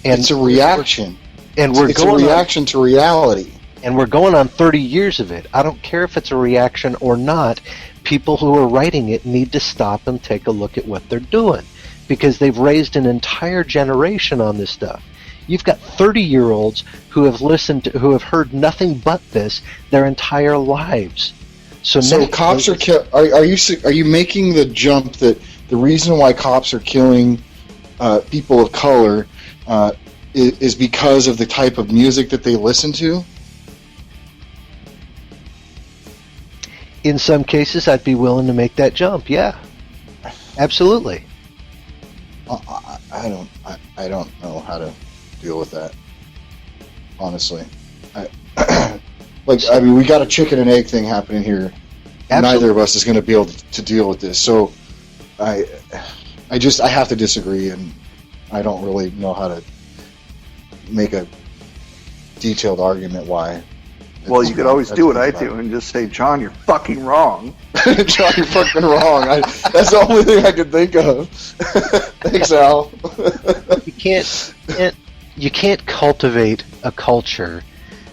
And it's a reaction. It's a reaction to reality. And we're going on 30 years of it. I don't care if it's a reaction or not. People who are writing it need to stop and take a look at what they're doing, because they've raised an entire generation on this stuff. You've got 30-year-olds who have who have heard nothing but this their entire lives. So cops are are you making the jump that the reason why cops are killing people of color is because of the type of music that they listen to? In some cases, I'd be willing to make that jump. Yeah, absolutely. I don't know how to deal with that, honestly. We got a chicken and egg thing happening here. Absolutely. Neither of us is going to be able to deal with this. So I have to disagree, and I don't really know how to make a detailed argument why. Well, you could always do what I do and just say, John, you're fucking wrong. John, you're fucking wrong. That's the only thing I could think of. Thanks, Al. You can't cultivate a culture.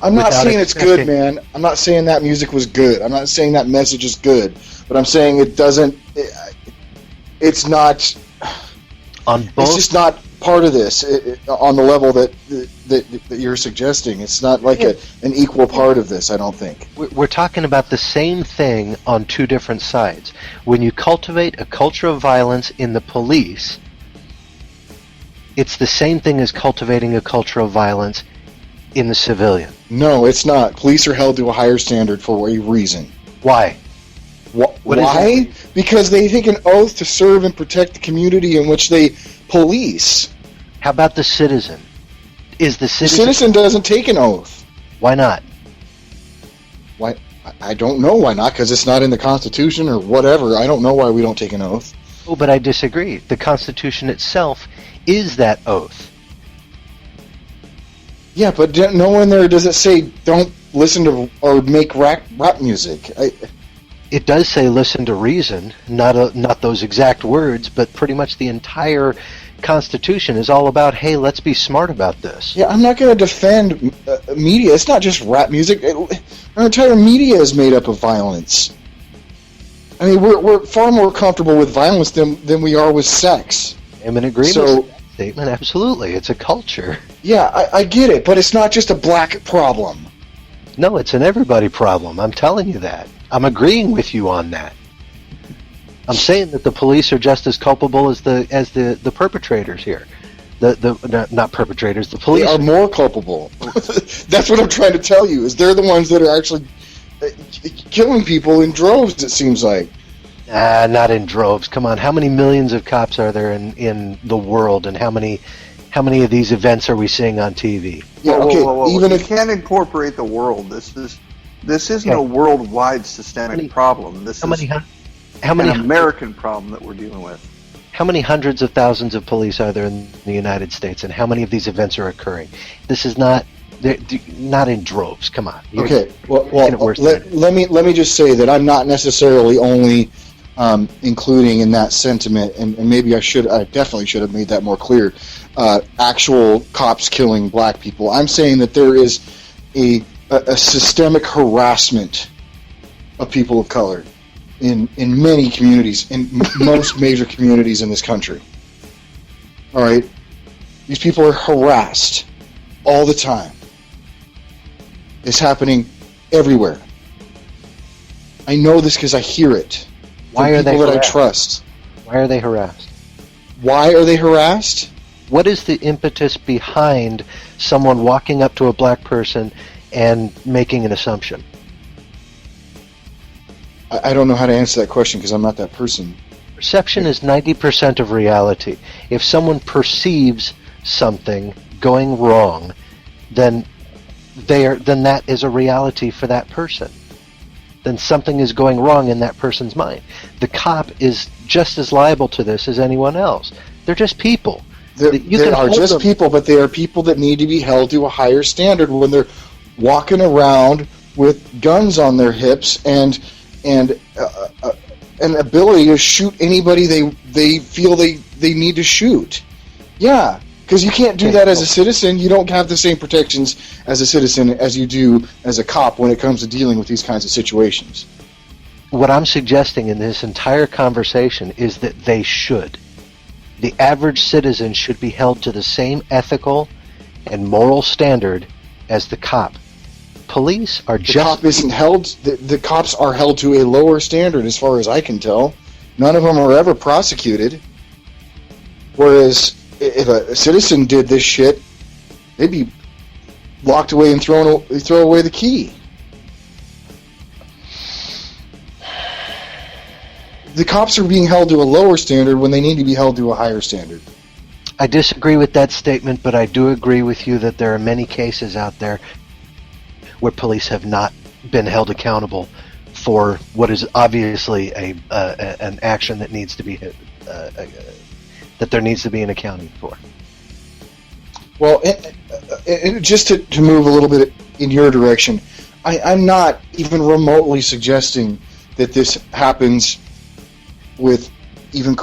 I'm not saying it's good, man. I'm not saying that music was good. I'm not saying that message is good. But I'm saying it doesn't... It's not... It's just not part of this on the level that you're suggesting. It's not like an equal part of this, I don't think. We're talking about the same thing on two different sides. When you cultivate a culture of violence in the police, it's the same thing as cultivating a culture of violence in the civilian. No, it's not. Police are held to a higher standard for a reason. Why? Why? Because they take an oath to serve and protect the community in which they police. How about the citizen? The citizen doesn't take an oath. Why not? Why? I don't know why not, because it's not in the Constitution or whatever. I don't know why we don't take an oath. Oh, but I disagree. The Constitution itself is that oath. Yeah, but nowhere in there does it say don't listen to or make rap music. It does say listen to reason, not those exact words, but pretty much the entire Constitution is all about, hey, let's be smart about this. Yeah, I'm not going to defend media. It's not just rap music. Our entire media is made up of violence. I mean, we're far more comfortable with violence than we are with sex. I'm in agreement with that statement, absolutely. It's a culture. Yeah, I get it, but it's not just a black problem. No, it's an everybody problem. I'm telling you that. I'm agreeing with you on that. I'm saying that the police are just as culpable as the perpetrators here. Not perpetrators, the police. They are more culpable. That's what I'm trying to tell you, is they're the ones that are actually killing people in droves, it seems like. Not in droves. Come on, how many millions of cops are there in the world, and how many of these events are we seeing on TV? Yeah, okay. Whoa. Even if you can't incorporate the world, this isn't a worldwide systemic problem. This is an American problem that we're dealing with. How many hundreds of thousands of police are there in the United States, and how many of these events are occurring? This is not in droves. Come on. Okay. Well, let me just say that I'm not necessarily only including in that sentiment, and maybe I definitely should have made that more clear, actual cops killing black people. I'm saying that there is a systemic harassment of people of color in many communities, in most major communities in this country. All right? These people are harassed all the time. It's happening everywhere. I know this because I hear it. Why are they people that harassed? I trust. Why are they harassed? Why are they harassed? What is the impetus behind someone walking up to a black person and making an assumption? I don't know how to answer that question because I'm not that person. Perception is 90% of reality. If someone perceives something going wrong, then that is a reality for that person. Then something is going wrong in that person's mind. The cop is just as liable to this as anyone else. They're just people. They are just people, but they are people that need to be held to a higher standard when they're walking around with guns on their hips and an ability to shoot anybody they feel they need to shoot. Yeah, because you can't do that as a citizen. You don't have the same protections as a citizen as you do as a cop when it comes to dealing with these kinds of situations. What I'm suggesting in this entire conversation is that they should. The average citizen should be held to the same ethical and moral standard as the cop. Police are The cop isn't held. The cops are held to a lower standard, as far as I can tell. None of them are ever prosecuted. Whereas, if a citizen did this shit, they'd be locked away and throw away the key. The cops are being held to a lower standard when they need to be held to a higher standard. I disagree with that statement, but I do agree with you that there are many cases out there where police have not been held accountable for what is obviously an action that needs to be that there needs to be an accounting for. Well, just to move a little bit in your direction, I'm not even remotely suggesting that this happens with even.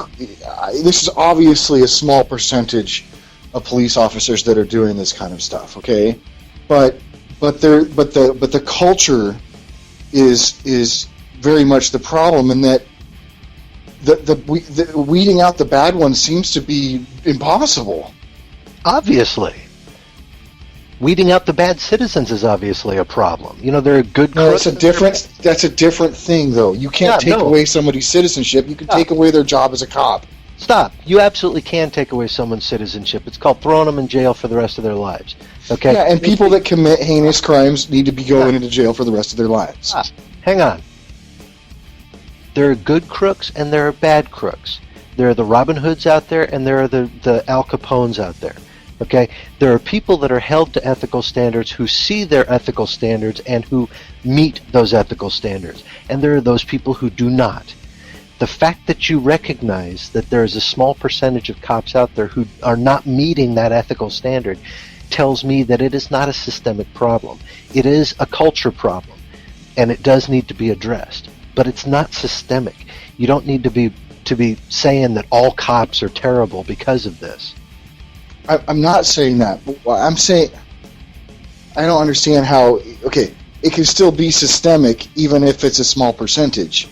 This is obviously a small percentage of police officers that are doing this kind of stuff. Okay, but the culture is very much the problem, in that the weeding out the bad ones seems to be impossible. Obviously. Weeding out the bad citizens is obviously a problem. You know, there are good crooks. That's a different thing, though. You can't take away somebody's citizenship. You can take away their job as a cop. Stop. You absolutely can take away someone's citizenship. It's called throwing them in jail for the rest of their lives. Okay? Yeah, and people that commit heinous crimes need to be going into jail for the rest of their lives. Stop. Hang on. There are good crooks and there are bad crooks. There are the Robin Hoods out there and there are the Al Capones out there. Okay? There are people that are held to ethical standards who see their ethical standards and who meet those ethical standards. And there are those people who do not. The fact that you recognize that there is a small percentage of cops out there who are not meeting that ethical standard tells me that it is not a systemic problem. It is a culture problem, and it does need to be addressed. But it's not systemic. You don't need to be saying that all cops are terrible because of this. I'm not saying that. I'm saying I don't understand how. Okay, it can still be systemic even if it's a small percentage.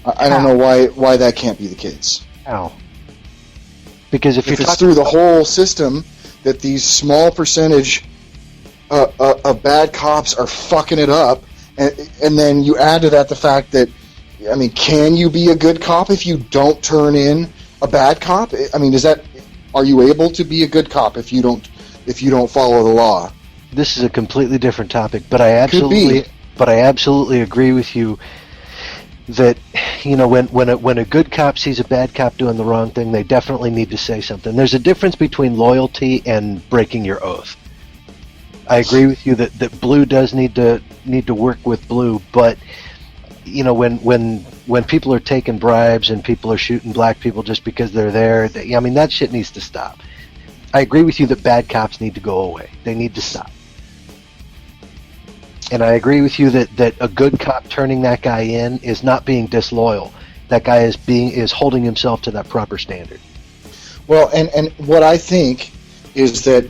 I don't know why that can't be the case. How? Because if it's through the whole system that these small percentage of bad cops are fucking it up, and then you add to that the fact that, I mean, can you be a good cop if you don't turn in a bad cop? I mean, are you able to be a good cop if you don't follow the law? This is a completely different topic, but I absolutely agree with you that, you know, when a good cop sees a bad cop doing the wrong thing, they definitely need to say something. There's a difference between loyalty and breaking your oath. I agree with you that blue does need to work with blue, but you know, when people are taking bribes and people are shooting black people just because they're there, I mean, that shit needs to stop. I agree with you that bad cops need to go away. They need to stop. And I agree with you that a good cop turning that guy in is not being disloyal. that guy is holding himself to that proper standard. Well, and what I think is that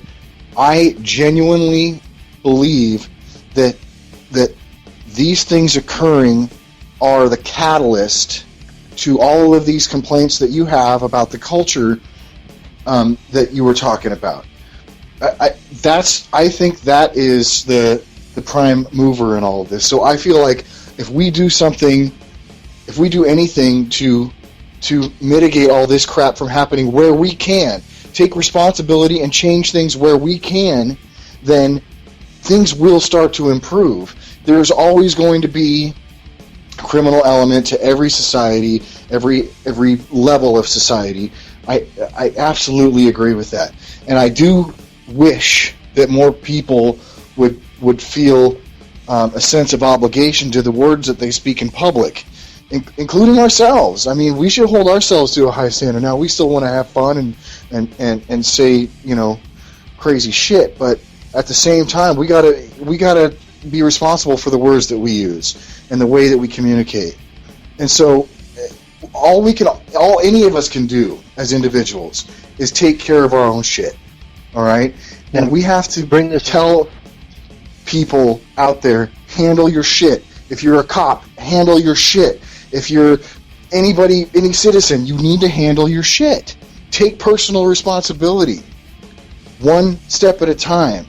I genuinely believe that these things occurring are the catalyst to all of these complaints that you have about the culture that you were talking about. I think that is the prime mover in all of this. So I feel like if we do anything to mitigate all this crap from happening where we can, take responsibility and change things where we can, then things will start to improve. There's always going to be a criminal element to every society, every level of society. I absolutely agree with that. And I do wish that more people would feel a sense of obligation to the words that they speak in public, including ourselves. I mean, we should hold ourselves to a high standard. Now, we still want to have fun and say, crazy shit, but at the same time, we gotta be responsible for the words that we use and the way that we communicate. And so, all any of us can do as individuals is take care of our own shit. All right, and we have to tell people out there, handle your shit. If you're a cop, handle your shit. If you're any citizen, you need to handle your shit. Take personal responsibility, one step at a time.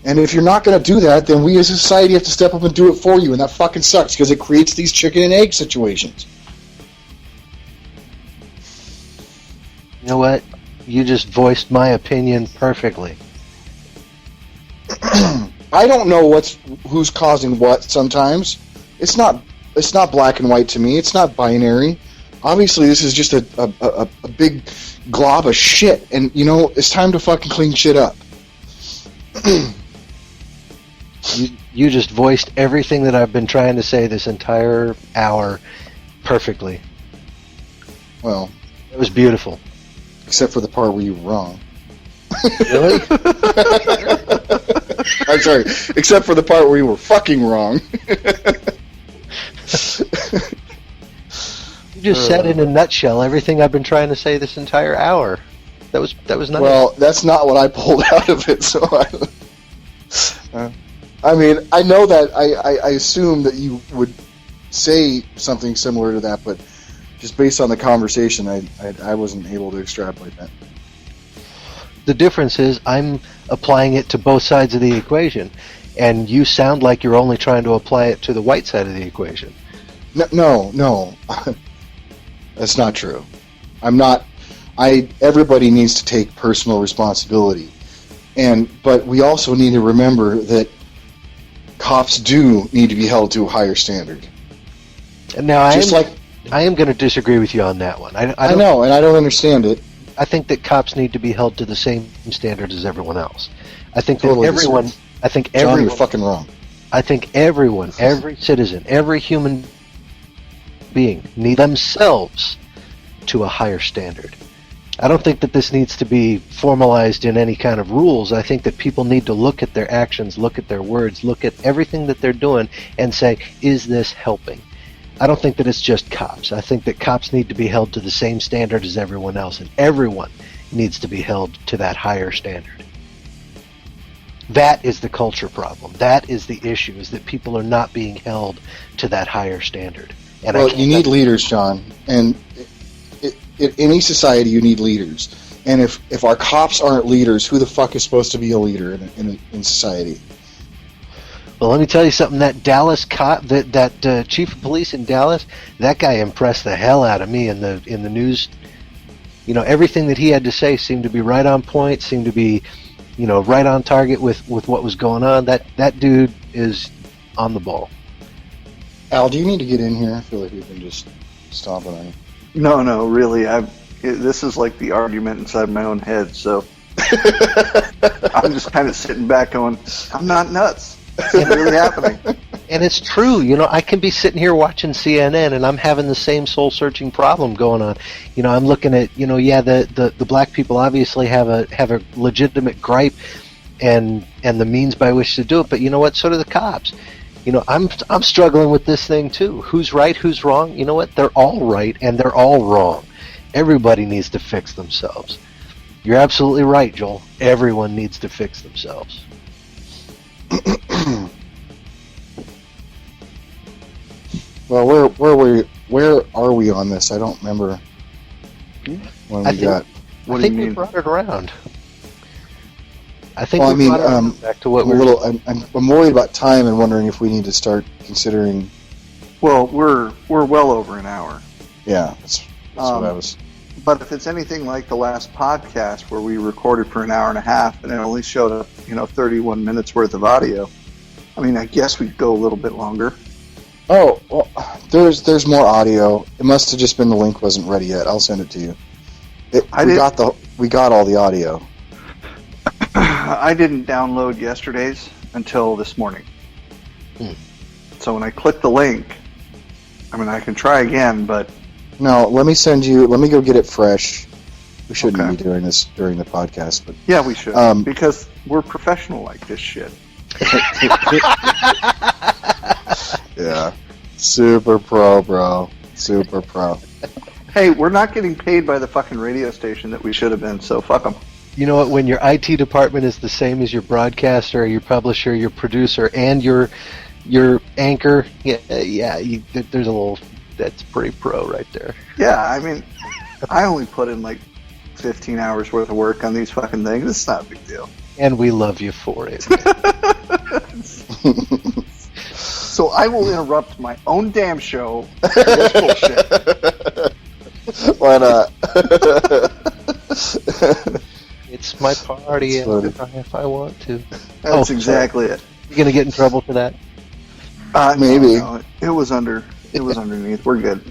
And if you're not going to do that, then we as a society have to step up and do it for you, and that fucking sucks because it creates these chicken and egg situations. You know what? You just voiced my opinion perfectly. I don't know who's causing what sometimes. It's not black and white to me. It's not binary. Obviously, this is just a big glob of shit, and it's time to fucking clean shit up. You just voiced everything that I've been trying to say this entire hour perfectly. Well, it was beautiful. Except for the part where you were wrong. Really? I'm sorry. Except for the part where you were fucking wrong. You just said in a nutshell everything I've been trying to say this entire hour. That was nice. Well, that's not what I pulled out of it. So I mean, I know that I assume that you would say something similar to that, but just based on the conversation, I wasn't able to extrapolate that. The difference is I'm applying it to both sides of the equation, and you sound like you're only trying to apply it to the white side of the equation. No. That's not true. I'm not. Everybody needs to take personal responsibility, but we also need to remember that cops do need to be held to a higher standard. And now I am going to disagree with you on that one. I know, and I don't understand it. I think that cops need to be held to the same standard as everyone else. I think totally that everyone. Disagree. I think John, everyone. You're fucking wrong. I think everyone, every citizen, every human being need themselves to a higher standard. I don't think that this needs to be formalized in any kind of rules. I think that people need to look at their actions, look at their words, look at everything that they're doing and say, is this helping? I don't think that it's just cops. I think that cops need to be held to the same standard as everyone else, and everyone needs to be held to that higher standard. That is the culture problem. That is the issue, is that people are not being held to that higher standard. And well, you need leaders, John, and in any society you need leaders. And if our cops aren't leaders, who the fuck is supposed to be a leader in society? Well, let me tell you something. That Dallas cop, that chief of police in Dallas, that guy impressed the hell out of me in the news. Everything that he had to say seemed to be right on point. Seemed to be, right on target with what was going on. That dude is on the ball. Al, do you need to get in here? I feel like we've been just stomping on you. No, really. This is like the argument inside my own head. So I'm just kind of sitting back going, I'm not nuts. It's really happening. And it's true. I can be sitting here watching CNN and I'm having the same soul-searching problem going on. I'm looking at, the black people obviously have a legitimate gripe and the means by which to do it. But you know what? So do the cops. You know, I'm struggling with this thing too. Who's right? Who's wrong? You know what? They're all right and they're all wrong. Everybody needs to fix themselves. You're absolutely right, Joel. Everyone needs to fix themselves. Well, where are we on this? I don't remember when we got. What I do you think we mean? brought it around. I think Well, I we mean, brought it around back to what I'm a little. I'm worried about time and wondering if we need to start considering. Well, we're well over an hour. Yeah, that's what I was. But if it's anything like the last podcast where we recorded for an hour and a half and it only showed up, 31 minutes worth of audio, I mean, I guess we could go a little bit longer. Oh, well, there's more audio. It must have just been the link wasn't ready yet. I'll send it to you. We got all the audio. I didn't download yesterday's until this morning. So when I click the link, I mean, I can try again, but... No, let me go get it fresh. We shouldn't Okay. be doing this during the podcast, but Yeah, we should, because we're professional like this shit. yeah, super pro, bro, super pro. Hey, we're not getting paid by the fucking radio station that we should have been, so fuck them. You know what? When your IT department is the same as your broadcaster, your publisher, your producer, and your anchor, there's a little. That's pretty pro right there. Yeah, I mean, I only put in like 15 hours worth of work on these fucking things. It's not a big deal. And we love you for it. So I will interrupt my own damn show for this bullshit. Why not? It's my party if I want to. That's exactly it. You gonna get in trouble for that? Maybe. No, it was underneath. We're good.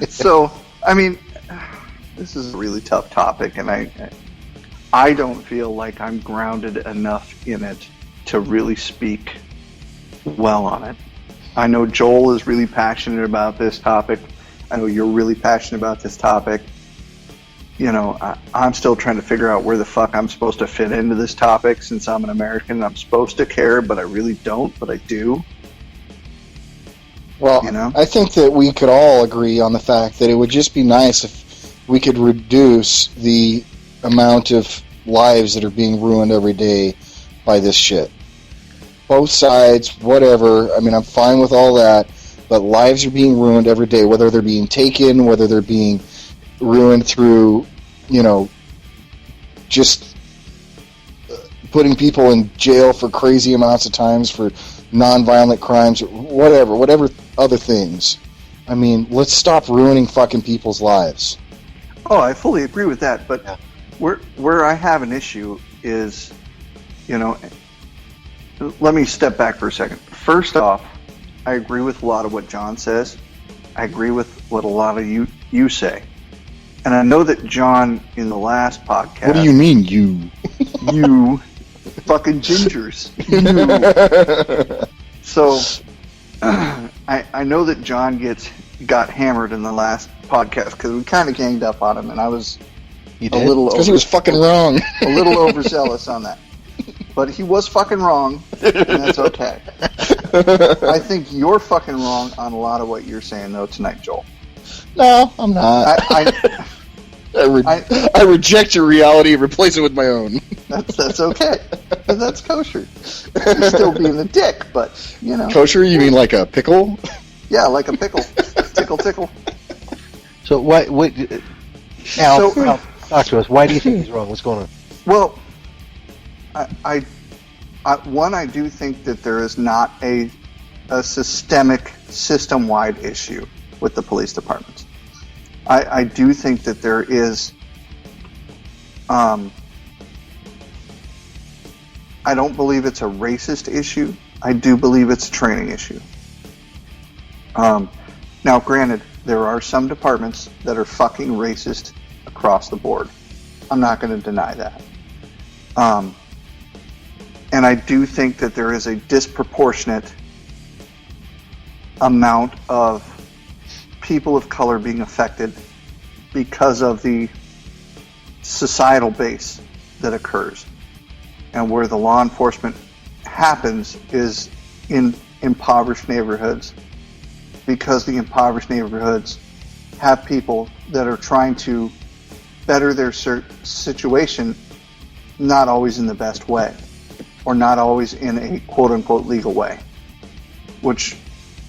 So, I mean, this is a really tough topic, and I don't feel like I'm grounded enough in it to really speak well on it. I know Joel is really passionate about this topic. I know you're really passionate about this topic. I'm still trying to figure out where the fuck I'm supposed to fit into this topic since I'm an American. I'm supposed to care, but I really don't, but I do. Well, I think that we could all agree on the fact that it would just be nice if we could reduce the amount of lives that are being ruined every day by this shit. Both sides, whatever. I mean, I'm fine with all that, but lives are being ruined every day, whether they're being taken, whether they're being ruined through, just putting people in jail for crazy amounts of times for non-violent crimes, whatever other things. I mean, let's stop ruining fucking people's lives. Oh, I fully agree with that, but where I have an issue is, let me step back for a second. First off, I agree with a lot of what John says. I agree with what a lot of you say. And I know that John, in the last podcast... What do you mean, you? You fucking gingers. You. So, I know that John got hammered in the last podcast because we kind of ganged up on him, and I was You a did? little Because he was fucking wrong. a little overzealous on that. But he was fucking wrong, and that's okay. I think you're fucking wrong on a lot of what you're saying, though, tonight, Joel. No, I'm not. I reject your reality and replace it with my own. That's okay. And that's kosher. You're still being a dick, but, Kosher? You mean like a pickle? Yeah, like a pickle. Tickle, tickle. So Al, talk to us. Why do you think he's wrong? What's going on? Well, I do think that there is not a systemic, system-wide issue with the police departments. I do think that there is. I don't believe it's a racist issue. I do believe it's a training issue. Now, granted, there are some departments that are fucking racist across the board. I'm not going to deny that. And I do think that there is a disproportionate amount of people of color being affected because of the societal base that occurs and where the law enforcement happens is in impoverished neighborhoods, because the impoverished neighborhoods have people that are trying to better their situation, not always in the best way, or not always in a quote-unquote legal way, which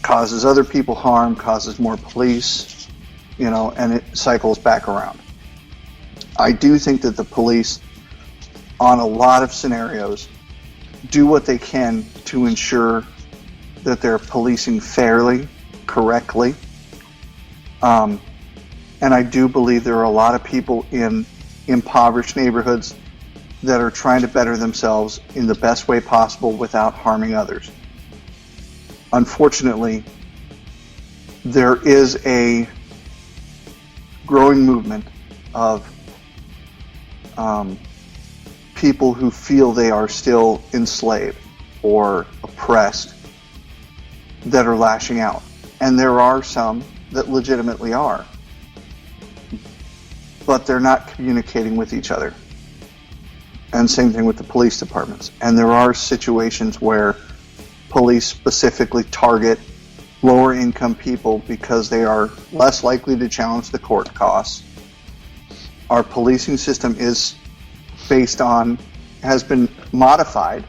causes other people harm, causes more police, and it cycles back around. I do think that the police, on a lot of scenarios, do what they can to ensure that they're policing fairly, correctly. And I do believe there are a lot of people in impoverished neighborhoods that are trying to better themselves in the best way possible without harming others. Unfortunately, there is a growing movement of people who feel they are still enslaved or oppressed that are lashing out. And there are some that legitimately are. But they're not communicating with each other. And same thing with the police departments. And there are situations where police specifically target lower income people because they are less likely to challenge the court costs. Our policing system is has been modified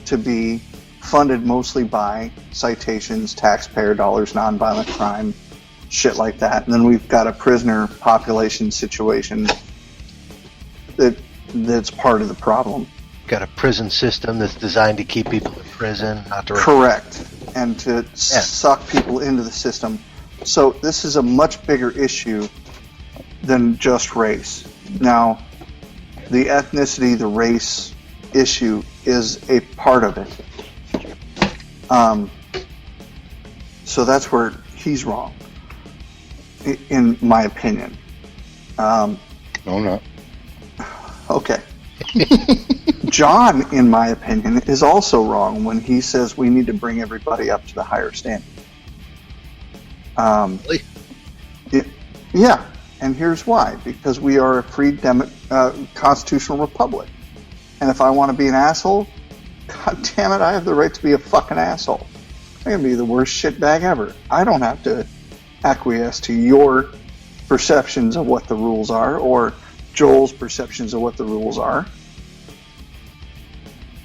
to be funded mostly by citations, taxpayer dollars, nonviolent crime, shit like that. And then we've got a prisoner population situation that's part of the problem. Got a prison system that's designed to keep people in prison, not to... Correct. And to suck people into the system. So this is a much bigger issue than just race. Now, the ethnicity, the race issue is a part of it. So that's where he's wrong, in my opinion. No, I'm not. Okay. John, in my opinion, is also wrong when he says we need to bring everybody up to the higher standard. Really? Yeah, and here's why. Because we are a free constitutional republic. And if I want to be an asshole, god damn it, I have the right to be a fucking asshole. I'm going to be the worst shitbag ever. I don't have to acquiesce to your perceptions of what the rules are, or Joel's perceptions of what the rules are.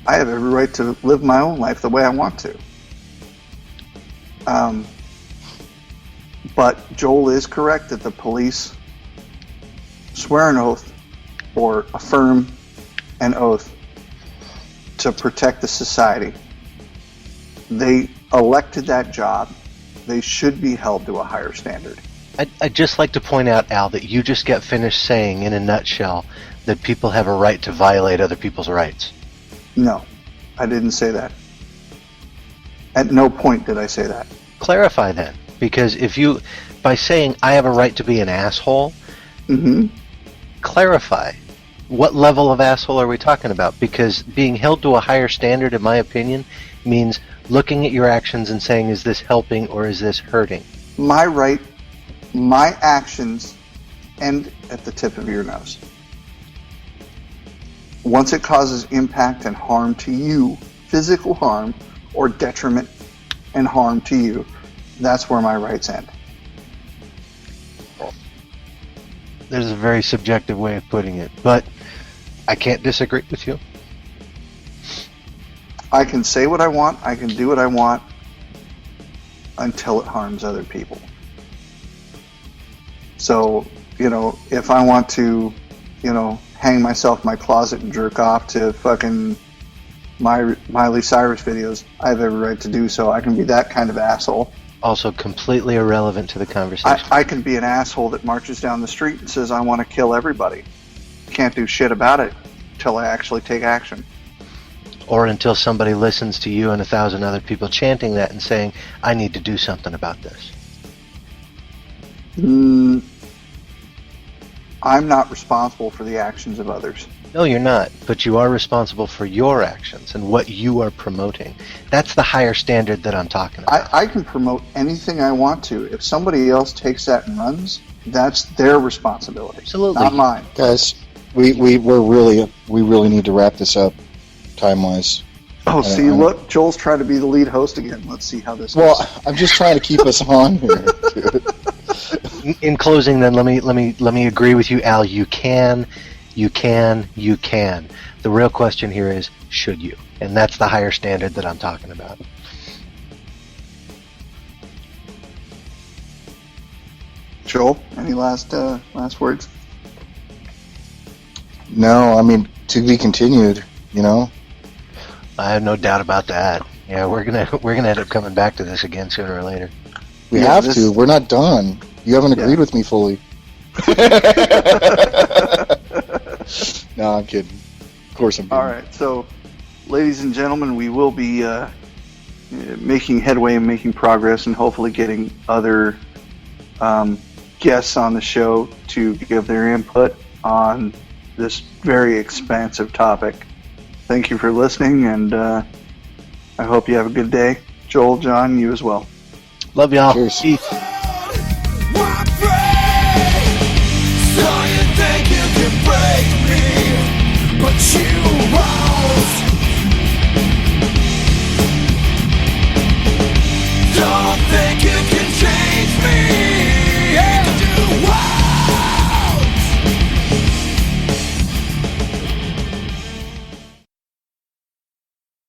I have every right to live my own life the way I want to. But Joel is correct that the police swear an oath or affirm an oath to protect the society. They elected that job. They should be held to a higher standard. I'd just like to point out, Al, that you just got finished saying, in a nutshell, that people have a right to violate other people's rights. No, I didn't say that. At no point did I say that. Clarify then, because by saying I have a right to be an asshole, clarify. What level of asshole are we talking about? Because being held to a higher standard, in my opinion, means looking at your actions and saying, is this helping or is this hurting? My actions end at the tip of your nose. Once it causes impact and harm to you, physical harm or detriment and harm to you, that's where my rights end. There's a very subjective way of putting it, but I can't disagree with you. I can say what I want, I can do what I want until it harms other people. So, if I want to, hang myself in my closet and jerk off to fucking Miley Cyrus videos, I have every right to do so. I can be that kind of asshole. Also completely irrelevant to the conversation. I can be an asshole that marches down the street and says, I want to kill everybody. Can't do shit about it until I actually take action. Or until somebody listens to you and 1,000 other people chanting that and saying, I need to do something about this. I'm not responsible for the actions of others. No, you're not. But you are responsible for your actions and what you are promoting. That's the higher standard that I'm talking about. I can promote anything I want to. If somebody else takes that and runs, that's their responsibility. Absolutely. Not mine. Guys, we really need to wrap this up time-wise. Oh, see, look, Joel's trying to be the lead host again. Let's see how this Well, goes. I'm just trying to keep us on here, dude. In closing, then let me agree with you, Al. You can. The real question here is, should you? And that's the higher standard that I'm talking about. Joel, any last words? No, I mean, to be continued, you know? I have no doubt about that. Yeah, we're gonna end up coming back to this again sooner or later. We have to. We're not done. You haven't agreed with me fully. No, I'm kidding. Of course I'm kidding. All right, so, ladies and gentlemen, we will be making headway and making progress and hopefully getting other guests on the show to give their input on this very expansive topic. Thank you for listening, and I hope you have a good day. Joel, John, you as well. Love y'all. Cheers. Peace.